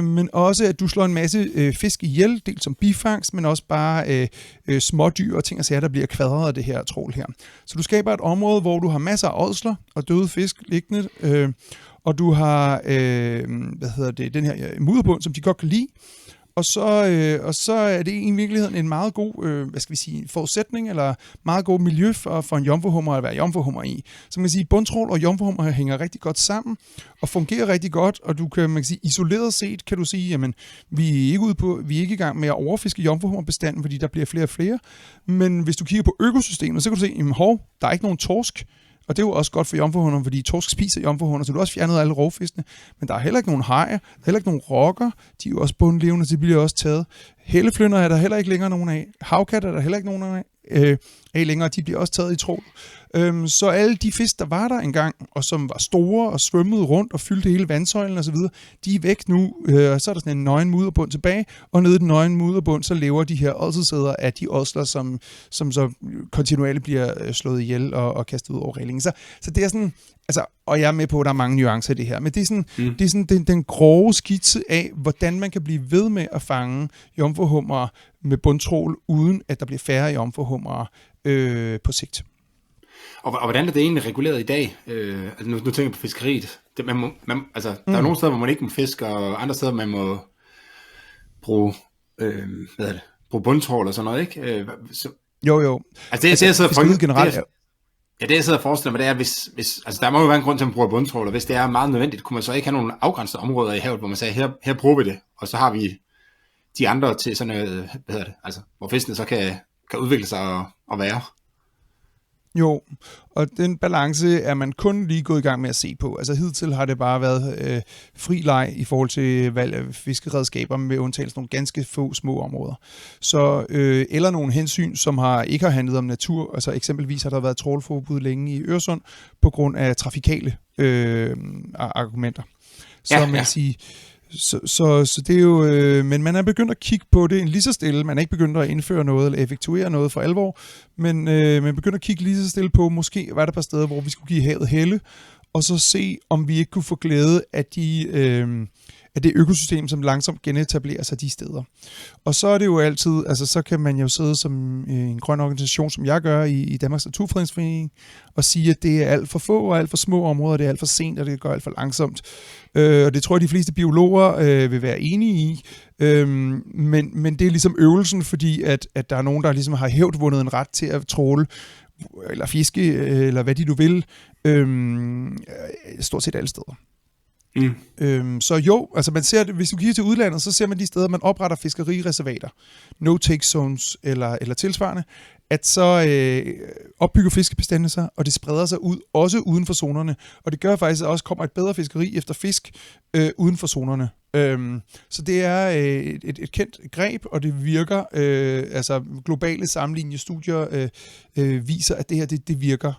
Men også, at du slår en masse fisk ihjel, dels som bifangst, men også bare smådyr og ting og sager, der bliver kvadret af det her trål her. Så du skaber et område, hvor du har masser af ådsler og døde fisk liggende, og du har den her mudderbund, som de godt kan lide. Og så er det i virkeligheden en meget god, forudsætning, eller meget god miljø for en jomfruhummer at være jomfruhummer i. Så man kan sige, bundtrål og jomfruhummer hænger rigtig godt sammen, og fungerer rigtig godt, og man kan sige, isoleret set kan du sige, jamen, vi er ikke i gang med at overfiske jomfruhummerbestanden, fordi der bliver flere og flere, men hvis du kigger på økosystemet, så kan du se, jamen, der er ikke nogen torsk. Og det er jo også godt for jomfruhunder, fordi torsk spiser jomfruhunder, så du har også fjernet alle rovfiskene. Men der er heller ikke nogen hajer, der er heller ikke nogen rokker, de er jo også bundlevende, så de bliver også taget. Helleflynder er der heller ikke længere nogen af. Havkatter er der heller ikke nogen af længere, de bliver også taget i trål. Så alle de fisk, der var der engang, og som var store og svømmede rundt og fyldte hele vandsøjlen osv., de er væk nu. Så er der sådan en nøgen mudderbund tilbage, og nede i den nøgen mudderbund, så lever de her ådselsæder af de ådsler, som så kontinuerligt bliver slået ihjel og kastet ud over reglingen. Så det er sådan, altså, og jeg er med på, at der er mange nuancer i det her, men det er sådan den grove skitse af, hvordan man kan blive ved med at fange jomfruhummer med bundtrål, uden at der bliver færre jomfruhummer på sigt. Og hvordan er det egentlig reguleret i dag? Nu tænker jeg på fiskeriet. Der er nogle steder, hvor man ikke må fiske, og andre steder, man må bruge bundtrål og sådan noget, ikke? Jo. Altså det jeg sidder for generelt. Det jeg sidder og forestiller mig, det er, hvis altså der må jo være en grund til, at man bruger bundtrål, og hvis det er meget nødvendigt, kunne man så ikke have nogle afgrænsede områder i havet, hvor man siger, her bruger vi det, og så har vi de andre til sådan noget, altså hvor fiskene så kan udvikle sig og være. Jo, og den balance er man kun lige gået i gang med at se på. Altså hidtil har det bare været fri leg i forhold til valg af fiskeredskaber med undtagelse nogle ganske få små områder. Så, eller nogle hensyn, som ikke har handlet om natur. Altså eksempelvis har der været trawlforbud længe i Øresund på grund af trafikale argumenter. Så man kan sige... Så det er jo, men man er begyndt at kigge på det lige så stille. Man er ikke begyndt at indføre noget eller effektuere noget for alvor, men man begynder at kigge lige så stille på, måske var der et par steder, hvor vi skulle give havet helle, og så se, om vi ikke kunne få glæde af af det økosystem, som langsomt genetablerer sig de steder. Og så er det jo altid, altså så kan man jo sidde som en grøn organisation, som jeg gør i Danmarks Naturfredningsforening, og sige, at det er alt for få og alt for små områder, det er alt for sent, og det går alt for langsomt. Og det tror jeg, de fleste biologer vil være enige i. Men det er ligesom øvelsen, fordi at der er nogen, der ligesom har hævdvundet en ret til at tråle, eller fiske, eller hvad de nu vil, stort set alle steder. Så jo, altså man ser det, hvis du kigger til udlandet, så ser man de steder, man opretter fiskerireservater, no-take zones eller tilsvarende, at så opbygger fiskebestandene sig, og det spreder sig ud, også uden for zonerne. Og det gør faktisk, at der også kommer et bedre fiskeri efter fisk uden for zonerne. Så det er et kendt greb, og det virker, altså globale sammenlignende studier viser, at det her, det virker.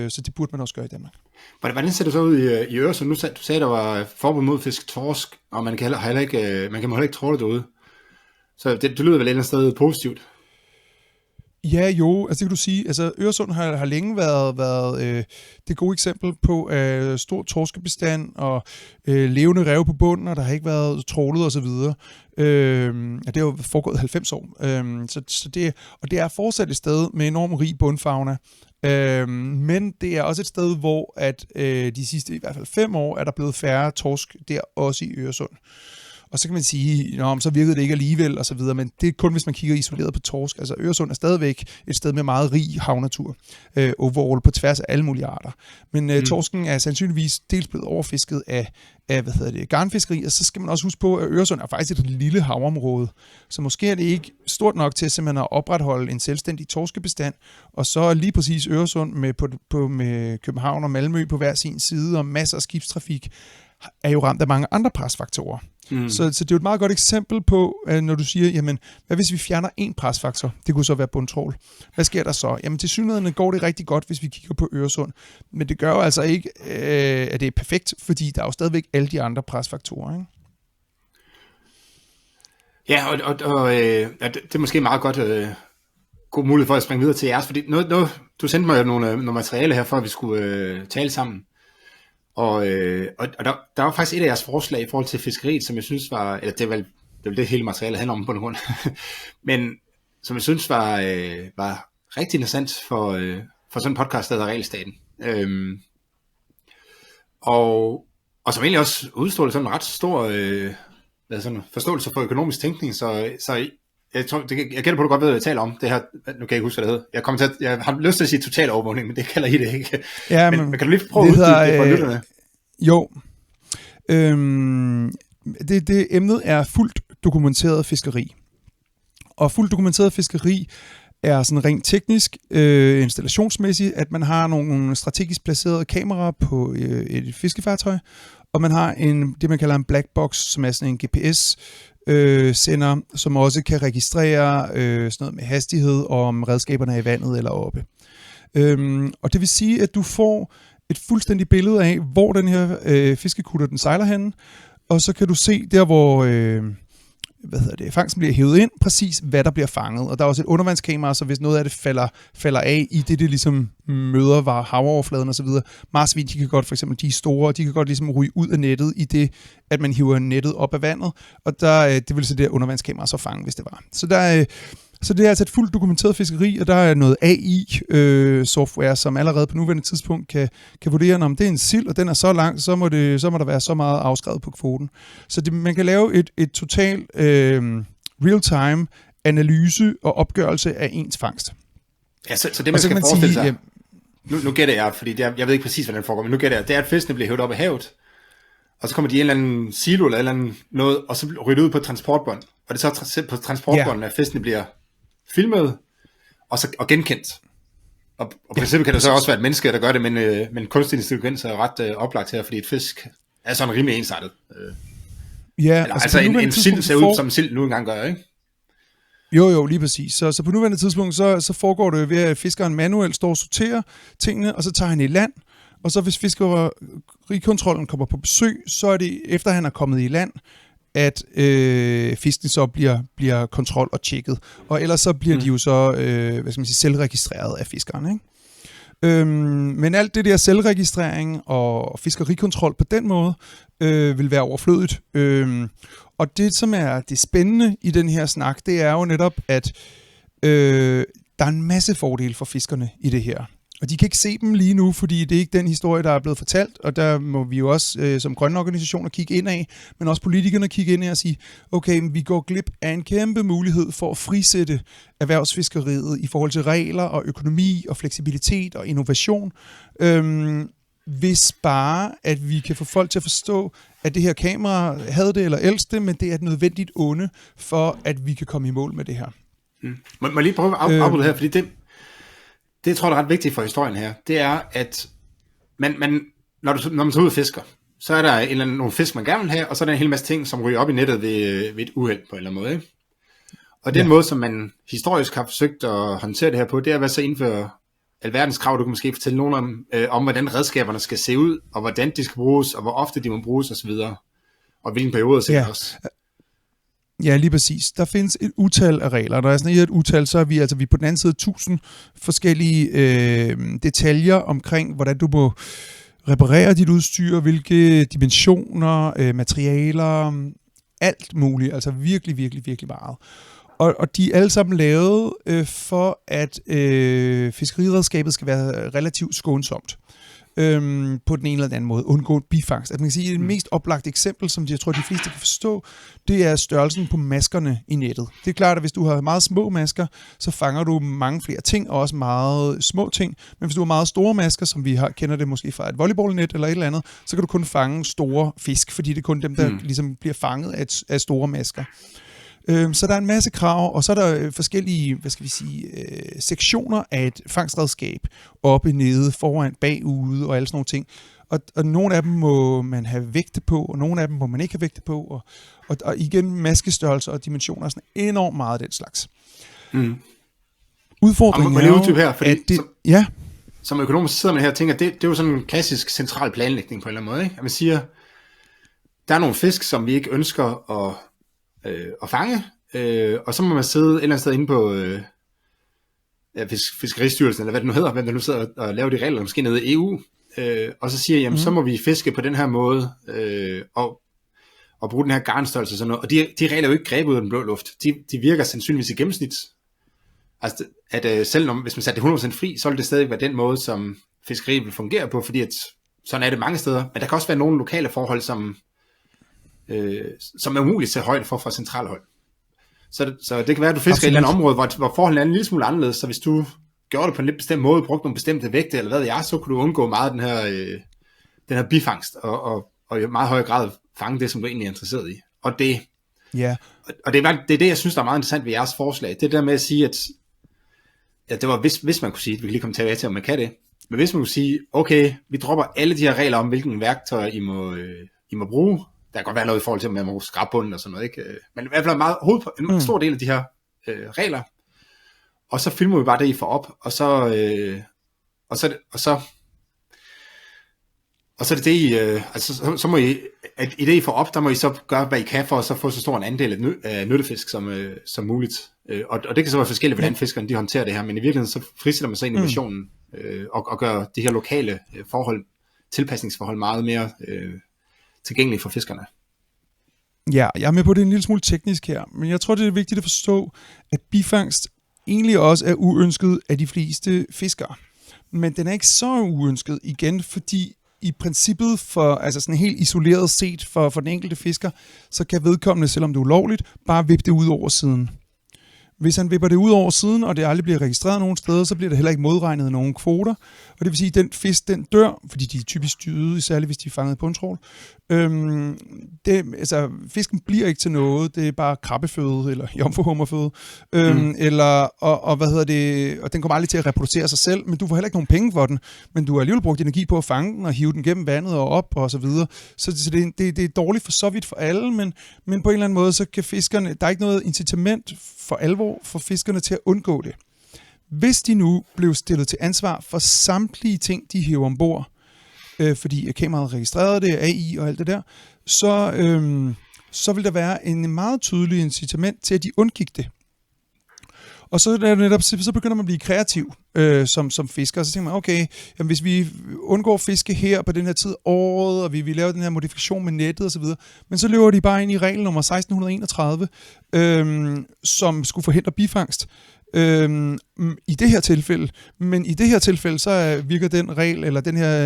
Så det burde man også gøre i Danmark. Hvordan ser det så ud i Øresund? Nu du sagde, der var forbud mod fisk torsk, og man kan heller ikke tråle derude. Så det lyder vel et eller andet sted positivt? Ja, jo, altså det kan du sige. Altså Øresund har længe været det gode eksempel på stor torskebestand og levende ræve på bunden, og der har ikke været trålet osv. Det har jo foregået 90 år. Det er fortsat et sted med enormt rig bundfauna. Men det er også et sted, hvor at de sidste i hvert fald 5 år er der blevet færre torsk der også i Øresund. Og så kan man sige, så virkede det ikke alligevel og så videre, men det er kun, hvis man kigger isoleret på torsk. Altså Øresund er stadigvæk et sted med meget rig havnatur, overall på tværs af alle mulige arter. Men torsken er sandsynligvis dels blevet overfisket af garnfiskeri, og så skal man også huske på, at Øresund er faktisk et lille havområde. Så måske er det ikke stort nok til simpelthen at opretholde en selvstændig torskebestand, og så lige præcis Øresund med København og Malmø på hver sin side, og masser af skibstrafik, er jo ramt af mange andre presfaktorer. Så det er jo et meget godt eksempel på, når du siger, jamen, hvad hvis vi fjerner en presfaktor? Det kunne så være bundtrål. Hvad sker der så? Jamen, tilsyneladende går det rigtig godt, hvis vi kigger på Øresund. Men det gør jo altså ikke, at det er perfekt, fordi der er jo stadigvæk alle de andre presfaktorer, ikke? Ja, og det er måske meget godt god mulighed for at springe videre til jeres, fordi du sendte mig jo nogle materiale her, for at vi skulle tale sammen. Og der var faktisk et af jeres forslag i forhold til fiskeriet, som jeg synes var, eller det er vel det hele materialet handler om på den grund, men som jeg synes var rigtig interessant for sådan en podcast, der hedder Regelstaten. Og som egentlig også udstråler sådan en ret stor forståelse for økonomisk tænkning, så jeg gætter på, at du godt ved, hvad jeg taler om. Det her, nu kan jeg ikke huske, hvad det hedder. Jeg har lyst til at sige total overvågning, men det kalder I det ikke. Ja, men kan du lige prøve at uddybe det for lytterne? Jo. Det emnet er fuldt dokumenteret fiskeri. Og fuldt dokumenteret fiskeri er sådan rent teknisk, installationsmæssigt, at man har nogle strategisk placerede kameraer på et fiskefartøj, og man har det, man kalder en black box, som er sådan en GPS sender, som også kan registrere sådan noget med hastighed, og om redskaberne er i vandet eller oppe. Og det vil sige, at du får et fuldstændigt billede af, hvor den her fiskekutter den sejler henne, og så kan du se der, hvor fangsten bliver hævet ind, præcis hvad der bliver fanget. Og der er også et undervandskamera, så hvis noget af det falder af i det ligesom møder havoverfladen og så videre. Marsvin, de kan godt, for eksempel, de er store, de kan godt ligesom ryge ud af nettet i det, at man hiver nettet op af vandet, og det vil så det undervandskamera så fange, hvis det var. Så det er altså et fuldt dokumenteret fiskeri, og der er noget AI-software, som allerede på nuværende tidspunkt kan vurdere, om det er en sild, og den er så lang, så må der være så meget afskrevet på kvoten. Så man kan lave et total real-time analyse og opgørelse af ens fangst. Ja, så det man skal forestille sig, nu gætter jeg, fordi jeg ved ikke præcis, hvordan det foregår, men nu gætter jeg, det er, at fiskene bliver hævet op af havet, og så kommer de i en eller anden silo eller andet noget, og så ryger ud på et transportbånd. Og det er så på transportbåndene, at fiskene bliver filmet og genkendt. Og på princippet kan det så også være et menneske, der gør det, men kunstig intelligens er ret oplagt her, fordi et fisk er sådan rimelig ensartet. Ja, altså en sild ser ud som en sild nu engang gør, ikke? Jo, lige præcis. Så på nuværende tidspunkt, så foregår det ved, at fiskeren manuelt står og sorterer tingene, og så tager han i land, og så hvis fiskerikontrollen kommer på besøg, så er det efter han er kommet i land, at fisken så bliver kontrol og tjekket. Og ellers så bliver de jo så selvregistreret af fiskeren, ikke? Men alt det der selvregistrering og fiskerikontrol på den måde vil være overflødigt. Og det, som er det spændende i den her snak, det er jo netop, at der er en masse fordele for fiskerne i det her. Og de kan ikke se dem lige nu, fordi det er ikke den historie, der er blevet fortalt, og der må vi jo også som grønne organisationer kigge ind af, men også politikerne kigge ind af og sige, okay, vi går glip af en kæmpe mulighed for at frisætte erhvervsfiskeriet i forhold til regler og økonomi og fleksibilitet og innovation, hvis bare, at vi kan få folk til at forstå, at det her kamera havde det eller elskede det, men det er et nødvendigt onde for, at vi kan komme i mål med det her. Må jeg lige prøve at afbryde her, fordi det tror jeg er ret vigtigt for historien her, det er, at når man tager ud og fisker, så er der nogle fisk, man gerne vil have, og så er der en hel masse ting, som ryger op i nettet ved et uheld på en eller anden måde. Ikke? Og den måde, som man historisk har forsøgt at håndtere det her på, det er at så indføre alverdens krav. Du kan måske fortælle nogen om, hvordan redskaberne skal se ud, og hvordan de skal bruges, og hvor ofte de må bruges osv. Og hvilken periode sikkert også. Ja, lige præcis. Der findes et utal af regler. Når jeg snakker et utal, så er vi på den anden side 1000 forskellige detaljer omkring, hvordan du må reparere dit udstyr, hvilke dimensioner, materialer, alt muligt. Altså virkelig, virkelig, virkelig meget. Og de er alle sammen lavet for, at fiskeriredskabet skal være relativt skånsomt. På den ene eller den anden måde, undgå bifangst. At man kan sige, at det mest oplagte eksempel, som jeg tror, de fleste kan forstå, det er størrelsen på maskerne i nettet. Det er klart, at hvis du har meget små masker, så fanger du mange flere ting, og også meget små ting. Men hvis du har meget store masker, som vi kender det måske fra et volleyballnet eller et eller andet, så kan du kun fange store fisk, fordi det er kun dem, der ligesom bliver fanget af store masker. Så der er en masse krav, og så er der forskellige, sektioner af et fangstredskab, oppe, nede, foran, bagude og alle sådan nogle ting. Og nogle af dem må man have vægte på, og nogle af dem må man ikke have vægte på, og igen maskestørrelser og dimensioner, sådan enormt meget af den slags. Udfordringen er jo, her, fordi at det... Ja? Som økonom sidder man her og tænker, det er jo sådan en klassisk central planlægning på en eller anden måde, ikke? At man siger, der er nogle fisk, som vi ikke ønsker at fange, og så må man sidde et eller andet sted inde på Fiskeristyrelsen, eller hvad det nu hedder, hvem der nu sidder og laver de regler, måske nede i EU, og så siger, jamen så må vi fiske på den her måde, og bruge den her garnstørrelse og sådan noget, og de regler er jo ikke grebet ud af den blå luft, de virker sandsynligvis i gennemsnit, altså at selv hvis man satte det 100% fri, så vil det stadig være den måde, som fiskeri vil fungere på, fordi at sådan er det mange steder, men der kan også være nogle lokale forhold, som er umuligt til højde for fra centralhold. Så det kan være, at du fisker i et eller andet område, hvor forholdene er en lille smule anderledes, så hvis du gjorde det på en lidt bestemt måde, brugte nogle bestemte vægte, eller hvad ved jeg, så kunne du undgå meget af den her bifangst, og i meget høj grad fange det, som du egentlig er interesseret i. Og det er det, jeg synes, der er meget interessant ved jeres forslag. Det der med at sige, at det var, hvis man kunne sige, vi kan lige komme tilbage til, om man kan det, men hvis man kunne sige, okay, vi dropper alle de her regler om, hvilken værktøj I må bruge. Der kan godt være noget i forhold til, at man må skrabe bunden og sådan noget, ikke? Men i hvert fald en stor del af de her regler. Og så filmer vi bare det, I får op, og så er det I, altså så må I, at i det I får op, der må I så gøre, hvad I kan for at så få så stor en andel af nyttefisk som muligt. Og det kan så være forskelligt, hvordan fiskerne de håndterer det her, men i virkeligheden så frisætter man så innovationen og gør de her lokale tilpasningsforhold meget mere tilgængelige for fiskerne. Ja, jeg er med på, det en lille smule teknisk her, men jeg tror, det er vigtigt at forstå, at bifangst egentlig også er uønsket af de fleste fiskere. Men den er ikke så uønsket igen, fordi i princippet for, altså sådan helt isoleret set for den enkelte fisker, så kan vedkommende, selvom det er ulovligt, bare vippe det ud over siden. Hvis han vipper det ud over siden, og det aldrig bliver registreret nogen steder, så bliver det heller ikke modregnet nogen kvoter. Og det vil sige, at den fisk, den dør, fordi de er typisk døde, særligt hvis de er fanget på en trål. Fisken bliver ikke til noget, det er bare krabbeføde, eller jomfruhummerføde. Og den kommer aldrig til at reproducere sig selv, men du får heller ikke nogen penge for den. Men du har alligevel brugt energi på at fange den, og hive den gennem vandet og op, og så videre. Så det er dårligt for så vidt for alle, men på en eller anden måde, så kan fiskerne, der er ikke noget incitament for alvor for fiskerne til at undgå det. Hvis de nu blev stillet til ansvar for samtlige ting, de hæver ombord, fordi kameraet registrerede det, AI og alt det der, så vil der være en meget tydelig incitament til, at de undgik det. Og så begynder man at blive kreativ som fisker, og så tænker man, okay, jamen, hvis vi undgår fiske her på den her tid af året, og vi laver den her modifikation med nettet osv., men så løber de bare ind i regel nummer 1631, som skulle forhindre bifangst. I det her tilfælde, men i det her tilfælde, så virker den regel, eller den her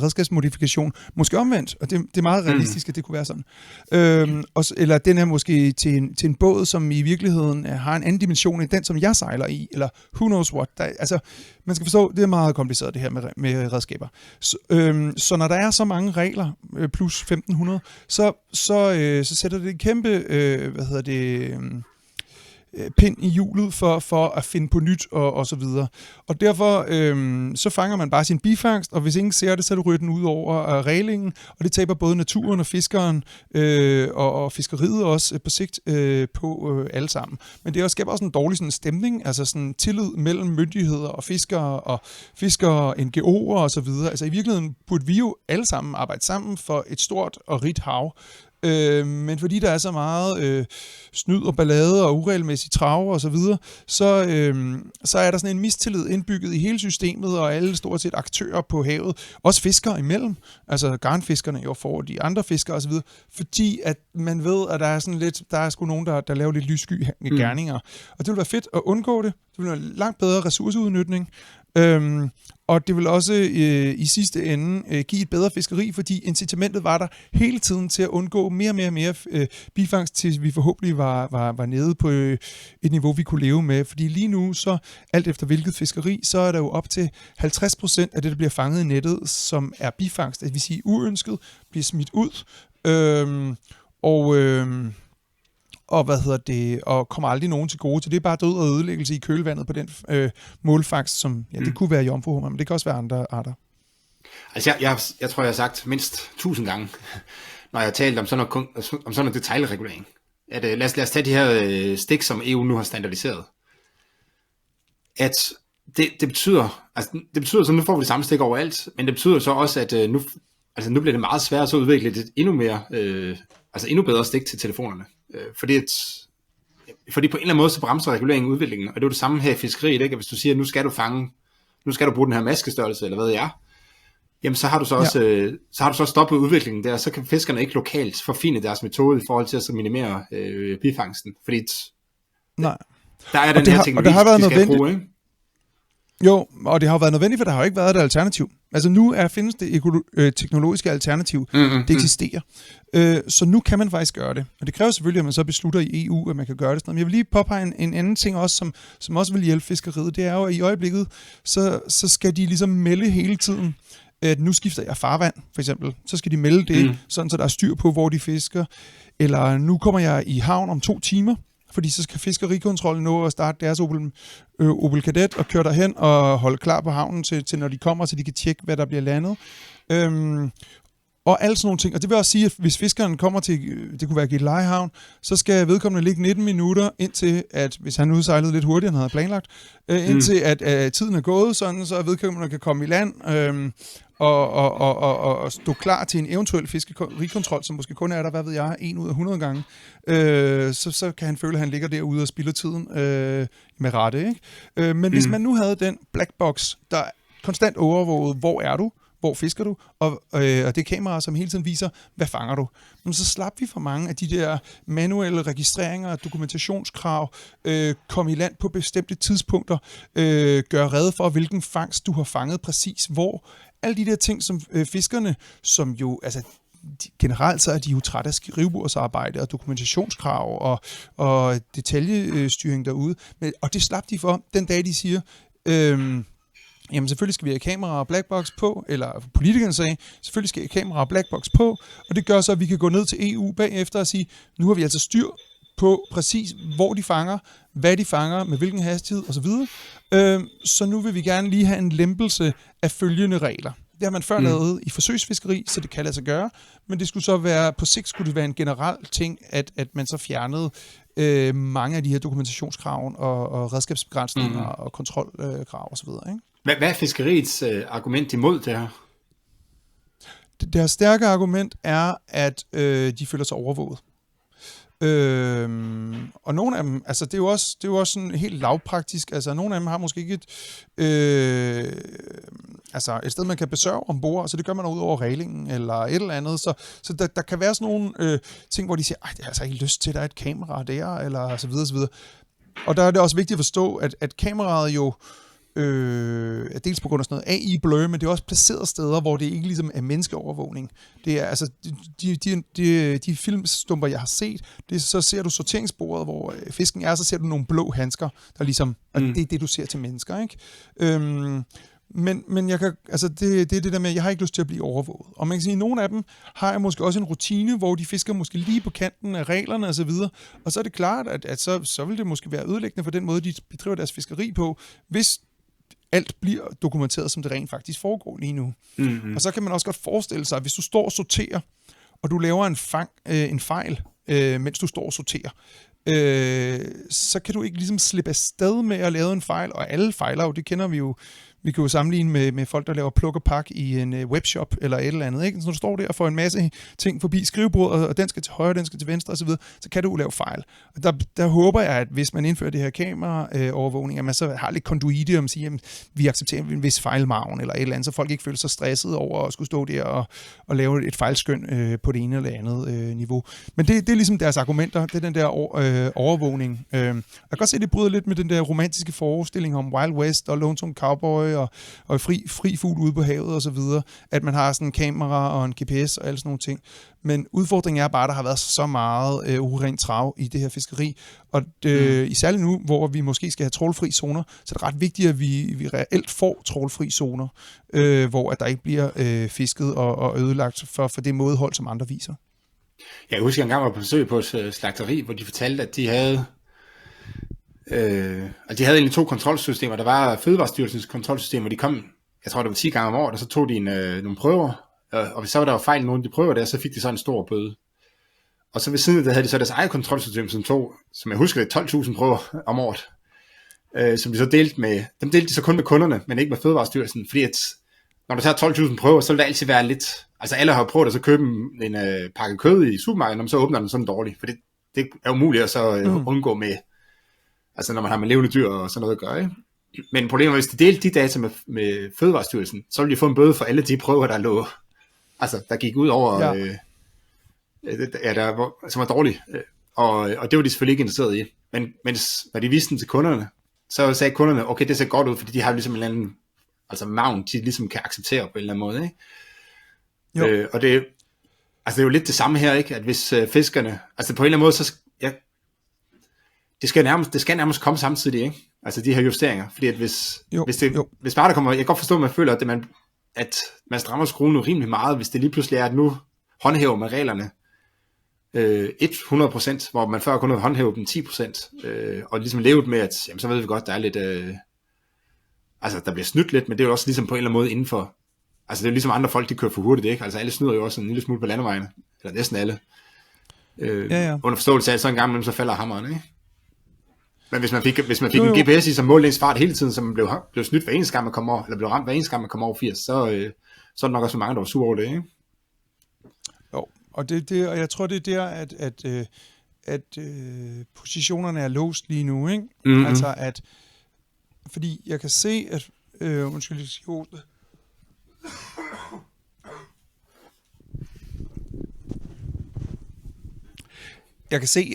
redskabsmodifikation, måske omvendt, og det er meget realistisk, at det kunne være sådan. Eller den er måske til en båd, som i virkeligheden har en anden dimension, end den, som jeg sejler i, eller who knows what. Man skal forstå, det er meget kompliceret, det her med redskaber. Så når der er så mange regler, plus 1500, så sætter det en kæmpe, pind i hjulet for at finde på nyt og så videre. Og derfor så fanger man bare sin bifangst, og hvis ingen ser det, så ryger den ud over reglingen, og det taber både naturen og fiskeren og fiskeriet også på sigt på alle sammen. Men det skaber også en dårlig sådan stemning, altså sådan tillid mellem myndigheder og fiskere, NGO'er og så videre. Altså i virkeligheden burde vi jo alle sammen arbejde sammen for et stort og rigt hav. Men fordi der er så meget snyd og ballade og uregelmæssigt trav og så videre, så er der sådan en mistillid indbygget i hele systemet og alle stort set aktører på havet, også fiskere imellem, altså garnfiskerne jo for de andre fiskere og så videre, fordi at man ved, at der er sådan lidt, der er sgu nogen, der laver lidt lyssky gerninger. Og det vil være fedt at undgå det. Det vil være langt bedre ressourceudnytning. Og det vil også i sidste ende give et bedre fiskeri, fordi incitamentet var der hele tiden til at undgå mere bifangst, til vi forhåbentlig var nede på et niveau, vi kunne leve med. Fordi lige nu, så alt efter hvilket fiskeri, så er der jo op til 50% af det, der bliver fanget i nettet, som er bifangst. Det vil sige uønsket, bliver smidt ud. Og kommer aldrig nogen til gode. Så det er bare død og ødelæggelse i kølvandet på den målfangst, som det kunne være jomfruhummer, men det kan også være andre arter. Altså jeg tror, jeg har sagt mindst 1000 gange, når jeg har talt om sådan noget detailregulering. At, lad os tage de her stik, som EU nu har standardiseret. At det betyder, så nu får vi det samme stik overalt, men det betyder så også, at nu bliver det meget sværere så at udvikle et endnu bedre stik til telefonerne. Fordi på en eller anden måde, så bremser reguleringen udviklingen, og det er jo det samme her i fiskeriet, ikke? Hvis du siger, at nu skal du bruge den her maskestørrelse, eller hvad det er, jamen så har du så stoppet udviklingen der, så kan fiskerne ikke lokalt forfine deres metode i forhold til at så minimere bifangsten, fordi der er den her teknologi, de skal bruge, ikke? Jo, og det har jo været nødvendigt, for der har jo ikke været et alternativ. Altså nu findes det teknologiske alternativ, det eksisterer. Så nu kan man faktisk gøre det. Og det kræver selvfølgelig, at man så beslutter i EU, at man kan gøre det. Men jeg vil lige påpege en anden ting også, som også vil hjælpe fiskeriet. Det er jo, at i øjeblikket, så skal de ligesom melde hele tiden, at nu skifter jeg farvand, for eksempel. Så skal de melde det, sådan så der er styr på, hvor de fisker. Eller nu kommer jeg i havn om 2 timer, fordi så skal fiskerikontrollen nå at starte deres Opel Kadett og køre derhen og holde klar på havnen til når de kommer, så de kan tjekke, hvad der bliver landet. Og alle sådan nogle ting. Og det vil også sige, at hvis fiskeren kommer til, det kunne være Gillelejehavn, så skal vedkommende ligge 19 minutter, indtil at, hvis han udsejlede lidt hurtigere, end han havde planlagt, indtil at tiden er gået, sådan, så vedkommende kan komme i land og stå klar til en eventuel fiskerikontrol, som måske kun er der, hvad ved jeg, 1 ud af 100 gange. Så kan han føle, at han ligger derude og spilder tiden med rette. Ikke? Men hvis man nu havde den black box, der konstant overvåget, hvor er du? Hvor fisker du? Og det er kameraer, som hele tiden viser, hvad fanger du? Men så slap vi for mange af de der manuelle registreringer, dokumentationskrav, komme i land på bestemte tidspunkter, gøre rede for, hvilken fangst du har fanget præcis hvor. Alle de der ting, som fiskerne, som jo, altså generelt så er de jo trætte af skrivebordsarbejde og dokumentationskrav og detaljestyring derude. Og det slap de for den dag, de siger, jamen selvfølgelig skal vi have kamera og blackbox på, eller politikerne sagde, selvfølgelig skal vi have kamera og blackbox på, og det gør så, at vi kan gå ned til EU bagefter og sige, nu har vi altså styr på præcis, hvor de fanger, hvad de fanger, med hvilken hastighed osv. Så nu vil vi gerne lige have en lempelse af følgende regler. Det har man før lavet i forsøgsfiskeri, så det kan lade sig gøre, men det skulle så være, på sigt skulle det være en generel ting, at man så fjernede mange af de her dokumentationskrav og redskabsbegrænsninger og kontrolkrav osv. Hvad er fiskeriets argument imod det her? Deres stærke argument er, at de føler sig overvåget. Og nogle af dem, altså det er jo også sådan helt lavpraktisk, altså nogle af dem har måske ikke et sted, man kan besørge ombord, så det gør man ud over reglingen eller et eller andet, så der kan være sådan nogle ting, hvor de siger, det er altså ikke lyst til, at der er et kamera der, eller så videre, så videre. Og der er det også vigtigt at forstå, at kameraet jo dels på grund af sådan noget AI-blur, men det er også placeret steder, hvor det ikke ligesom er menneskeovervågning. Det er altså de filmstumper, jeg har set, så ser du sorteringsbordet, hvor fisken er, så ser du nogle blå handsker, der ligesom, og det er det, du ser til mennesker, ikke? Men jeg kan, altså det er det der med, jeg har ikke lyst til at blive overvåget. Og man kan sige, at nogle af dem har jeg måske også en rutine, hvor de fisker måske lige på kanten af reglerne og så videre. Og så er det klart, at så vil det måske være ødelæggende for den måde, de bedriver deres fiskeri på, hvis alt bliver dokumenteret, som det rent faktisk foregår lige nu. Og så kan man også godt forestille sig, at hvis du står og sorterer, og du laver en fejl, mens du står og sorterer, så kan du ikke ligesom slippe afsted med at lave en fejl, og alle fejler jo, det kender vi jo. Vi kan jo sammenligne med folk, der laver pluk og pak i en webshop eller et eller andet. Ikke? Så når du står der og får en masse ting forbi skrivebordet, og den skal til højre, den skal til venstre osv., så kan du lave fejl. Og der håber jeg, at hvis man indfører det her kameraovervågning, at man så har lidt konduite om at sige, at vi accepterer en vis fejlmargen eller et eller andet, så folk ikke føler sig stresset over at skulle stå der og lave et fejlskøn på det ene eller andet niveau. Men det er ligesom deres argumenter, det er den der overvågning. Jeg kan godt se, at det bryder lidt med den der romantiske forestilling om Wild West og Lonesome Cowboy og fri fugl ude på havet og så videre, at man har sådan en kamera og en GPS og alle sådan nogle ting. Men udfordringen er bare, at der har været så meget urent trav i det her fiskeri, og især nu, hvor vi måske skal have trawlfri zoner, så er det ret vigtigt, at vi reelt får trawlfri zoner, hvor at der ikke bliver fisket og ødelagt for det mådehold, som andre viser. Jeg husker en gang var på besøg på et slagteri, hvor de fortalte, at de havde og de havde egentlig 2 kontrolsystemer. Der var Fødevarestyrelsens kontrolsystem, hvor de kom, jeg tror det var 10 gange om året, og så tog de nogle prøver, og hvis så var der fejl i nogle af de prøver der, så fik de så en stor bøde. Og så ved siden af det havde de så deres eget kontrolsystem, som jeg husker det, 12.000 prøver om året, som de så delte med, dem delte de så kun med kunderne, men ikke med Fødevarestyrelsen, fordi at når du tager 12.000 prøver, så vil det altid være lidt, altså alle har prøvet at så købe en pakke kød i supermarkedet, og så åbner den sådan dårligt, for det er umuligt at så undgå med, altså når man har med levende dyr og sådan noget at gøre, ikke? Men problemet er, hvis de delte de data med Fødevarestyrelsen, så ville de få en bøde for alle de prøver, der gik ud over, som var dårlige. Og det var de selvfølgelig ikke interesseret i. Men når de viste den til kunderne, så sagde kunderne, okay, det ser godt ud, fordi de har ligesom en eller anden, altså navn, de ligesom kan acceptere på en eller anden måde, ikke? Og det er jo lidt det samme her, ikke? At hvis fiskerne, altså på en eller anden måde, så det skal nærmest komme samtidig, ikke? Altså de her justeringer, fordi at hvis bare der kommer, jeg kan godt forstå, at man føler, at man strammer skruen rimelig meget, hvis det lige pludselig er, at nu håndhæver man reglerne 100%, hvor man før kunne håndhæve dem 10%, og ligesom levet med, at jamen, så ved vi godt, der er lidt, altså der bliver snydt lidt, men det er jo også ligesom på en eller anden måde indenfor, altså det er jo ligesom andre folk, de kører for hurtigt, ikke? Altså alle snyder jo også en lille smule på landevejene, eller næsten alle, under forståelse af, at så en gang imellem, så falder hammeren, ikke? Men hvis man fik en GPS i, som målte ens fart hele tiden, så man blev snydt hver eneste gang man kom over, eller blev ramt hver eneste gang man kom over 80, så er det nok også mange, der var sure over det, ikke? Jo, og og jeg tror, det er der, at positionerne er låst lige nu, ikke? Mm-hmm. Altså at, fordi jeg kan se, at, jeg kan se,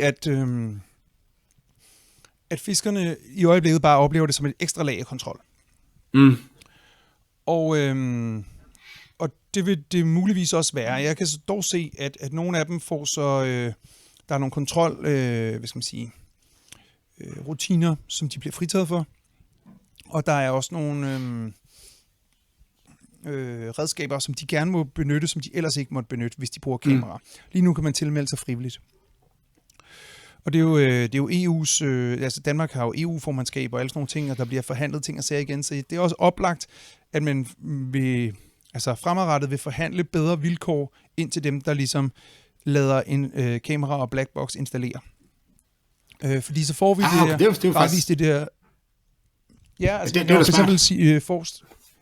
at fiskerne i øjeblikket bare oplever det som et ekstra lag af kontrol. Og og det vil det muligvis også være. Jeg kan dog se, at nogle af dem får så... der er nogle kontrol, hvad skal man sige, rutiner, som de bliver fritaget for. Og der er også nogle redskaber, som de gerne må benytte, som de ellers ikke måtte benytte, hvis de bruger kamera. Lige nu kan man tilmelde sig frivilligt. Og det er jo EU's... altså Danmark har jo EU-formandskab og alle sådan nogle ting, og der bliver forhandlet ting og sager igen. Så det er også oplagt, at man vil, altså fremadrettet vil forhandle bedre vilkår ind til dem, der ligesom lader en kamera og blackbox installere. Fordi så får vi det er faktisk... det der... Ja, altså det er for eksempel sige,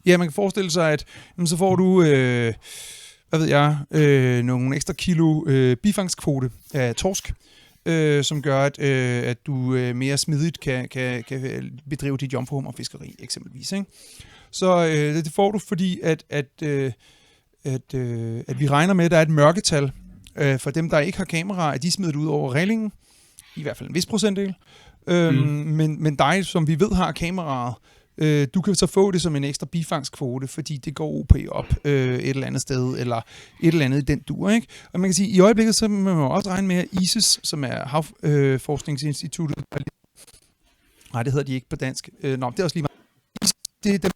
man kan forestille sig, at så får du, nogle ekstra kilo bifangskvote af torsk, som gør, at du mere smidigt kan bedrive dit jomfruhummerfiskeri, eksempelvis. Ikke? Så det får du, fordi at vi regner med, at der er et mørketal for dem, der ikke har kamera, at de smider det ud over reglingen, i hvert fald en vis procentdel. Men dig, som vi ved har kameraet, du kan så få det som en ekstra bifangskvote, fordi det går OP op et eller andet sted, eller et eller andet i den dur, ikke? Og man kan sige, i øjeblikket, så må man også regne med, at ICES, som er Havforskningsinstituttet, nej, det hedder de ikke på dansk. Det er også lige meget. Det er dem,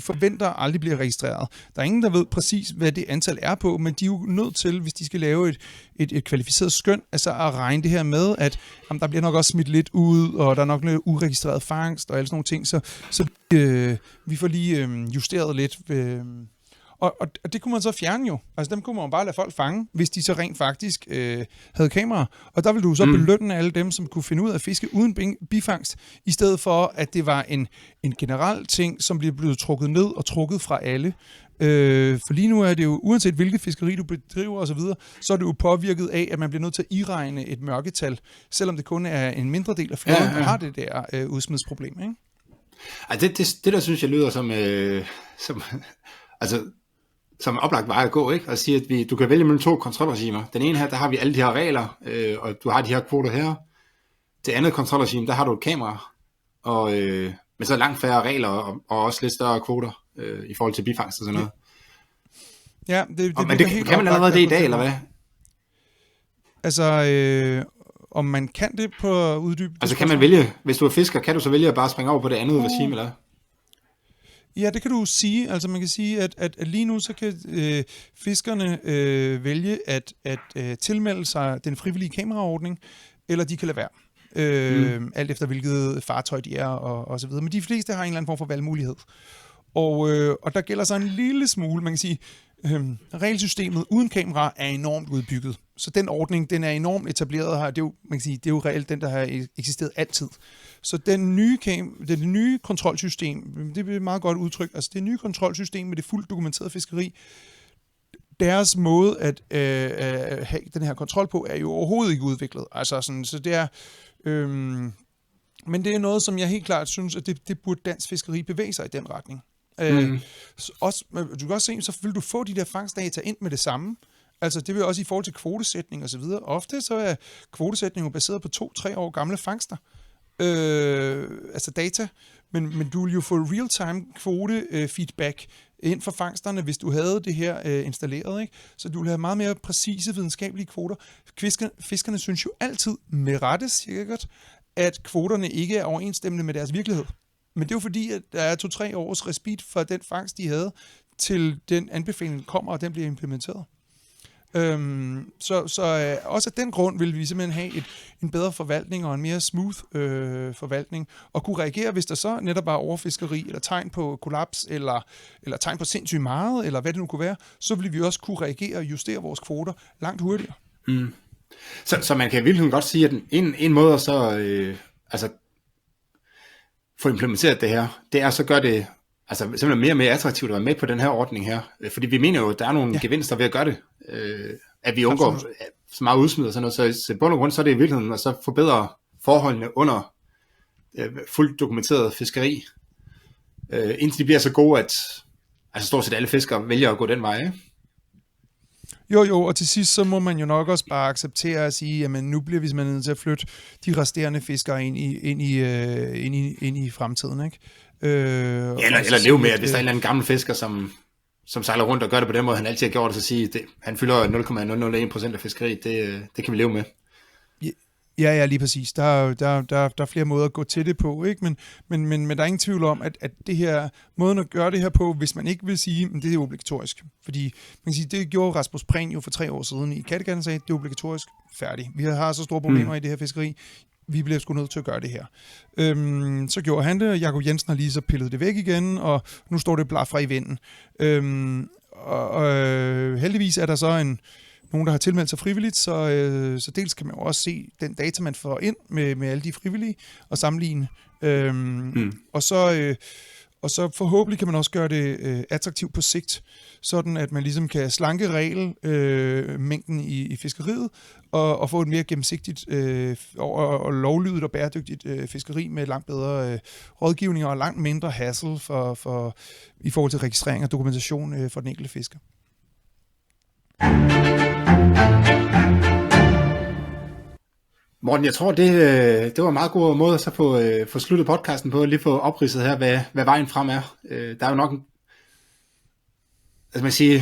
forventer aldrig bliver registreret. Der er ingen, der ved præcis, hvad det antal er på, men de er jo nødt til, hvis de skal lave et kvalificeret skøn, altså at regne det her med, at der bliver nok også smidt lidt ud, og der er nok lidt uregistreret fangst og alle sådan nogle ting, så vi får lige justeret lidt. Og det kunne man så fjerne jo. Altså dem kunne man bare lade folk fange, hvis de så rent faktisk havde kamera. Og der ville du så belønne alle dem, som kunne finde ud af at fiske uden bifangst, i stedet for, at det var en generel ting, som bliver blevet trukket ned og trukket fra alle. For lige nu er det jo, uanset hvilket fiskeri du bedriver osv., så er det jo påvirket af, at man bliver nødt til at iregne et mørketal, selvom det kun er en mindre del af flåden, der har det der udsmidsproblem, ikke? Ej, det der synes jeg lyder som altså som oplagt vej at gå, ikke? Og sige, at du kan vælge mellem 2 kontrolregimer. Den ene her, der har vi alle de her regler, og du har de her kvoter her. Det andet kontrolregime, der har du et kamera, og med så langt færre regler, og også lidt større kvoter i forhold til bifangst og sådan noget. Ja, men kan man allerede det i dag, eller hvad? Altså, om man kan det på uddyb? Altså kan man vælge, hvis du er fisker, kan du så vælge at bare springe over på det andet regime, eller? Ja, det kan du sige. Altså man kan sige, at lige nu så kan fiskerne vælge at tilmelde sig den frivillige kameraordning, eller de kan lade være. Alt efter hvilket fartøj de er og så videre. Men de fleste har en eller anden form for valgmulighed. Og der gælder så en lille smule, man kan sige, regelsystemet uden kamera er enormt udbygget. Så den ordning, den er enormt etableret her. Det er jo, man kan sige, det er jo reelt den, der har eksisteret altid. Så det nye kontrolsystem, det er et meget godt udtryk, altså det nye kontrolsystem med det fuldt dokumenterede fiskeri, deres måde at have den her kontrol på, er jo overhovedet ikke udviklet. Altså sådan, så det er... men det er noget, som jeg helt klart synes, at det burde dansk fiskeri bevæge sig i den retning. Du kan også se, så vil du få de der fangstdata ind med det samme. Altså det vil også i forhold til kvotesætning og så videre. Ofte så er kvotesætningen baseret på 2-3 år gamle fangster. Altså data, men du vil jo få real-time kvote feedback ind for fangsterne, hvis du havde det her installeret, ikke? Så du vil have meget mere præcise videnskabelige kvoter. Fiskerne synes jo altid, med rette sikkert, at kvoterne ikke er overensstemmende med deres virkelighed. Men det er jo fordi, at der er 2-3 års respit fra den fangst, de havde, til den anbefaling kommer, og den bliver implementeret. Så også af den grund vil vi simpelthen have en bedre forvaltning og en mere smooth forvaltning, og kunne reagere, hvis der så netop var overfiskeri, eller tegn på kollaps, eller tegn på sindssygt meget, eller hvad det nu kunne være, så ville vi også kunne reagere og justere vores kvoter langt hurtigere. Så man kan virkelig godt sige, at en måde at så få implementeret det her, det er så gør det altså simpelthen mere og mere attraktivt at være med på den her ordning her. Fordi vi mener jo, at der er nogle gevinster ved at gøre det. At vi undgår så meget udsmid og sådan noget. Så i bund og grund, så er det i virkeligheden at så forbedre forholdene under fuldt dokumenteret fiskeri. Indtil de bliver så gode, at altså stort set alle fiskere vælger at gå den vej. Jo, og til sidst så må man jo nok også bare acceptere at sige, jamen nu bliver vi simpelthen nødt til at flytte de resterende fiskere ind i fremtiden, ikke? Eller leve med, at hvis der er en eller anden gammel fisker, som sejler rundt og gør det på den måde, han altid har gjort det, så sige, han fylder 0,001% af fiskeriet, det kan vi leve med. Ja, lige præcis. Der er flere måder at gå til det på, ikke? Men der er ingen tvivl om, at det her, måden at gøre det her på, hvis man ikke vil sige, at det er obligatorisk. Fordi man kan sige, det gjorde Rasmus Prehn jo for 3 år siden i Kattegat, sagde, det er obligatorisk, færdig. Vi har så store problemer i det her fiskeri, vi bliver sgu nødt til at gøre det her. Så gjorde han det, og Jakob Jensen har lige så pillet det væk igen, og nu står det blafra i vinden. Heldigvis er der så nogen, der har tilmeldt sig frivilligt, så dels kan man jo også se den data, man får ind med alle de frivillige, og sammenligne. Og så forhåbentlig kan man også gøre det attraktivt på sigt, sådan at man ligesom kan slanke mængden i fiskeriet, og få et mere gennemsigtigt og lovlydigt og bæredygtigt fiskeri med langt bedre rådgivning og langt mindre hassle i forhold til registrering og dokumentation for den enkelte fisker. Morten, jeg tror, det var en meget god måde at så få sluttet podcasten på, lige få opridset her, hvad vejen frem er. Der er jo nok, altså man siger,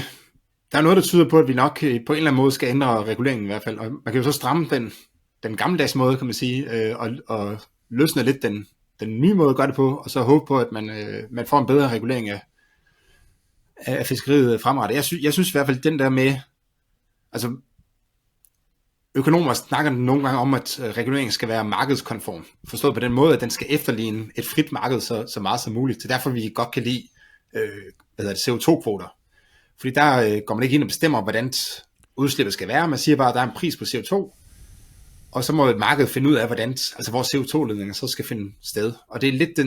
der er noget, der tyder på, at vi nok på en eller anden måde skal ændre reguleringen i hvert fald. Og man kan jo så stramme den gammeldags måde, kan man sige, og løsne lidt den nye måde at gøre det på, og så håbe på, at man får en bedre regulering af fiskeriet fremadrettet. Jeg synes i hvert fald, den der med, altså økonomer snakker nogle gange om, at reguleringen skal være markedskonform. Forstået på den måde, at den skal efterligne et frit marked så meget som muligt. Så derfor vi godt kan lide CO2-kvoter. Fordi der går man ikke ind og bestemmer, hvordan udslippet skal være. Man siger bare, at der er en pris på CO2, og så må et marked finde ud af, hvor CO2-ledninger så skal finde sted. Og det er lidt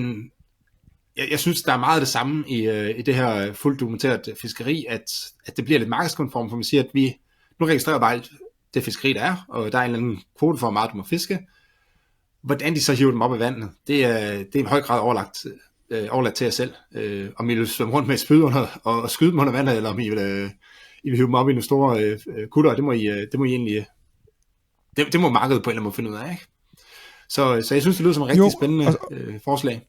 jeg synes, der er meget af det samme i det her fuldt dokumenteret fiskeri, at det bliver lidt markedskonform, for man siger, at vi nu registrerer bare alt det fiskeri, der er, og der er en eller anden kvote for, hvor meget du må fiske. Hvordan de så hiver dem op i vandet, det er i høj grad overladt til jer selv. Om I vil svømme rundt med et spyd og skyde dem under vandet, eller om I vil hive dem op i nogle store kutter, det må I egentlig, det må markedet på en eller anden måde finde ud af, ikke? Så jeg synes, det lyder som et rigtig spændende forslag.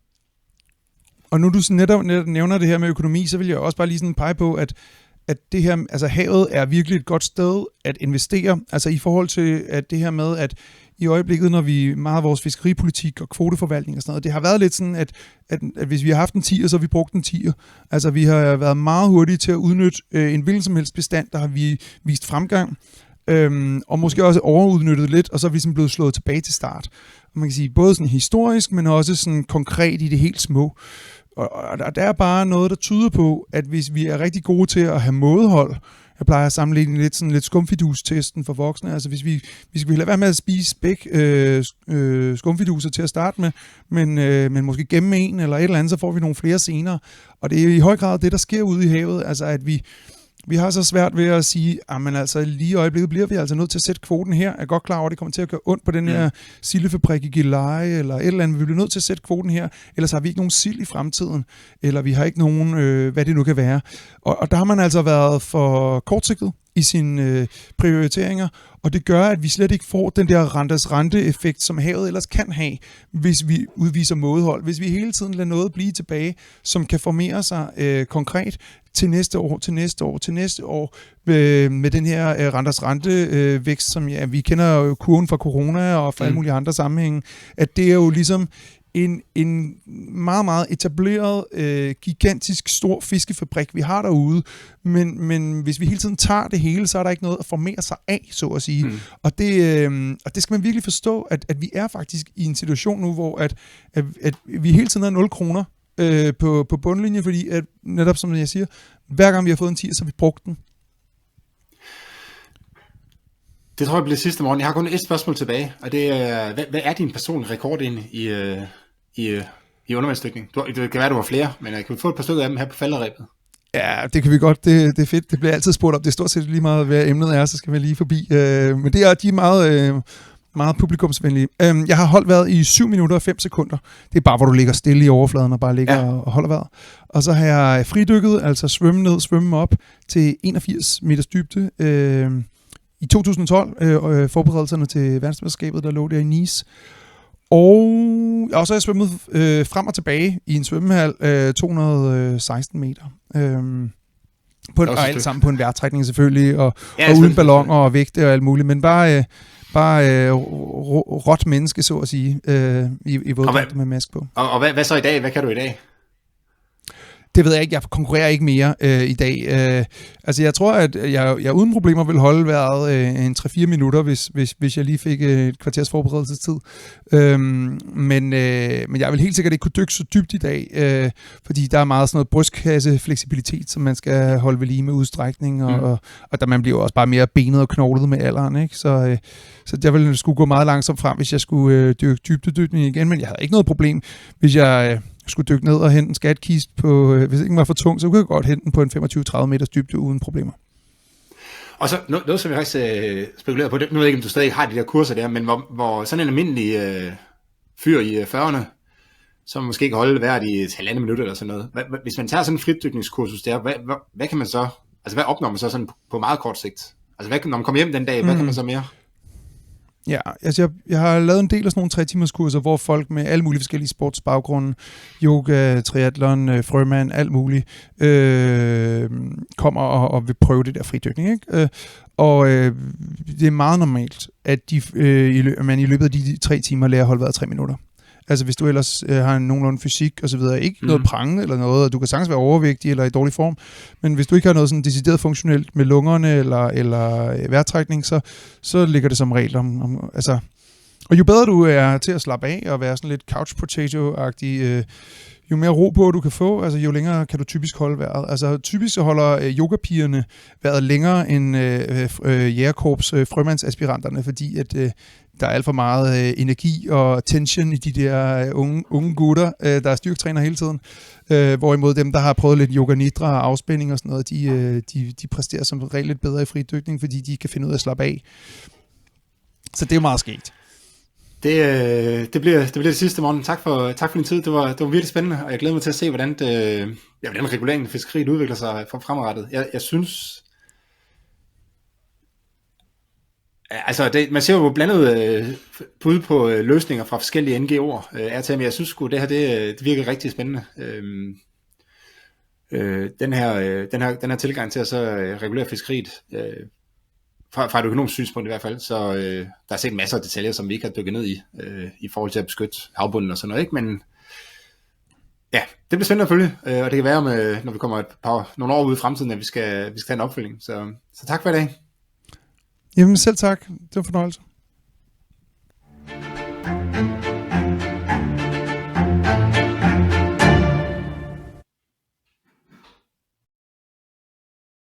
Og nu du netop nævner det her med økonomi, så vil jeg også bare lige sådan pege på, at det her, altså havet er virkelig et godt sted at investere, altså i forhold til at det her med, at i øjeblikket, når vi meget af vores fiskeripolitik og kvoteforvaltning og sådan noget, det har været lidt sådan, at hvis vi har haft en 10'er, så har vi brugt en 10'er. Altså vi har været meget hurtige til at udnytte en hvilken som helst bestand, der har vi vist fremgang, og måske også overudnyttet lidt, og så er vi sådan blevet slået tilbage til start. Og man kan sige, både sådan historisk, men også sådan konkret i det helt små. Og der er bare noget, der tyder på, at hvis vi er rigtig gode til at have mådehold, jeg plejer at sammenligne lidt skumfidus-testen for voksne, altså hvis vi skal lade være med at spise skumfiduser til at starte med, men måske gemme en eller et eller andet, så får vi nogle flere senere. Og det er i høj grad det, der sker ude i havet, altså at vi har så svært ved at sige, men altså lige i øjeblikket bliver vi altså nødt til at sætte kvoten her. Jeg er godt klar over, at det kommer til at gøre ondt på den her sildefabrik i Gilleleje, eller et eller andet. Vi bliver nødt til at sætte kvoten her, ellers har vi ikke nogen sild i fremtiden, eller vi har ikke nogen, hvad det nu kan være. Og der har man altså været for kortsigtet i sine prioriteringer, og det gør, at vi slet ikke får den der rente-effekt, som havet ellers kan have, hvis vi udviser mådehold. Hvis vi hele tiden lader noget blive tilbage, som kan formere sig konkret til næste år, med den her rente-vækst, som vi kender jo kurven fra corona og fra alle mulige andre sammenhænge, at det er jo ligesom en meget, meget etableret, gigantisk stor fiskefabrik, vi har derude, men hvis vi hele tiden tager det hele, så er der ikke noget at formere sig af, så at sige. Og det skal man virkelig forstå, at vi er faktisk i en situation nu, hvor at vi hele tiden har 0 kroner på bundlinjen, fordi at, netop som jeg siger, hver gang vi har fået en 10, så har vi brugt den. Det tror jeg bliver sidste morgen. Jeg har kun et spørgsmål tilbage, og det er, hvad er din personlige rekord i undervandsdykning? Det kan være, du har flere, men kan vi få et par stykker af dem her på falderebet? Ja, det kan vi godt. Det er fedt. Det bliver altid spurgt op. Det er stort set lige meget, hvad emnet er, så skal vi lige forbi. Men de er meget, meget publikumsvenlige. Jeg har holdt vejret i 7 minutter og 5 sekunder. Det er bare, hvor du ligger stille i overfladen og bare ligger og holder vejret. Og så har jeg fridykket, altså svømme ned, svømme op til 81 meters dybde. I 2012, forberedelserne til verdensmesterskabet, der lå der i Nice. Og så har jeg svømmet frem og tilbage i en svømmehal 216 meter. Og alt sammen på en vejrtrækning selvfølgelig, og uden balloner og vægte og alt muligt, men bare råt menneske, så at sige, i våddragt med maske på. Og hvad så i dag? Hvad kan du i dag? Det ved jeg ikke. Jeg konkurrerer ikke mere i dag. Altså, jeg tror, at jeg uden problemer vil holde vejret en 3-4 minutter, hvis jeg lige fik et kvarters forberedelsestid. Men jeg vil helt sikkert ikke kunne dykke så dybt i dag, fordi der er meget sådan noget brystkasse-fleksibilitet, som man skal holde ved lige med udstrækning, og der man bliver også bare mere benet og knoglet med alderen, ikke? Så jeg ville skulle gå meget langsomt frem, hvis jeg skulle dykke dybdedykning igen, men jeg havde ikke noget problem, hvis jeg skulle dykke ned og hente en skatkist på, hvis ikke den var for tung, så kunne jeg godt hente den på en 25-30 meters dybde uden problemer. Og så noget, som jeg faktisk spekulerer på, det, nu ved jeg ikke, om du stadig har de der kurser der, men hvor sådan en almindelig fyr i 40'erne, som måske kan holde hvert i et halvandet minut eller sådan noget. Hvis man tager sådan en fritdykningskursus der, hvad kan man så, altså hvad opnår man så sådan på meget kort sigt? Altså når man kommer hjem den dag, hvad kan man så mere? Ja, altså jeg har lavet en del af sådan nogle 3-timers kurser, hvor folk med alle mulige forskellige sportsbaggrunde, yoga, triathlon, frømand, alt muligt, kommer og vil prøve det der fridykning, ikke? Det er meget normalt, at man i løbet af de 3 timer lærer at holde vejret 3 minutter. Altså hvis du ellers har nogenlunde fysik og så videre, ikke noget prangende eller noget, og du kan sagtens være overvægtig eller i dårlig form, men hvis du ikke har noget sådan decideret funktionelt med lungerne eller vejrtrækning, så ligger det som regel om altså. Og jo bedre du er til at slappe af og være sådan lidt couch potato-agtig, jo mere ro på du kan få, altså jo længere kan du typisk holde vejret. Altså typisk så holder yogapigerne vejret længere end jægerkorps frømandsaspiranterne, fordi at der er alt for meget energi og tension i de der unge gutter, der er styrketræner hele tiden. Hvorimod dem, der har prøvet lidt yoga nidra og afspænding og sådan noget, de præsterer som regel lidt bedre i fridykning, fordi de kan finde ud af at slappe af. Så det er jo meget skægt. Det bliver det sidste, Morten. Tak for din tid. Det var virkelig spændende, og jeg glæder mig til at se, hvordan reguleringen af fiskeriet udvikler sig fremadrettet. Jeg synes, altså man ser jo blandet bud på løsninger fra forskellige NGO'er, men jeg synes sgu, det her det virker rigtig spændende. Den her tilgang til at så regulere fiskeriet, fra et økonomisk synspunkt i hvert fald, så der er sikkert masser af detaljer, som vi ikke har dykket ned i forhold til at beskytte havbunden og sådan noget, ikke? Men ja, det bliver spændende at følge, og det kan være, når vi kommer nogle år ude i fremtiden, at vi skal have en opfølging. Så tak for i dag. Jamen selv tak, det var en fornøjelse.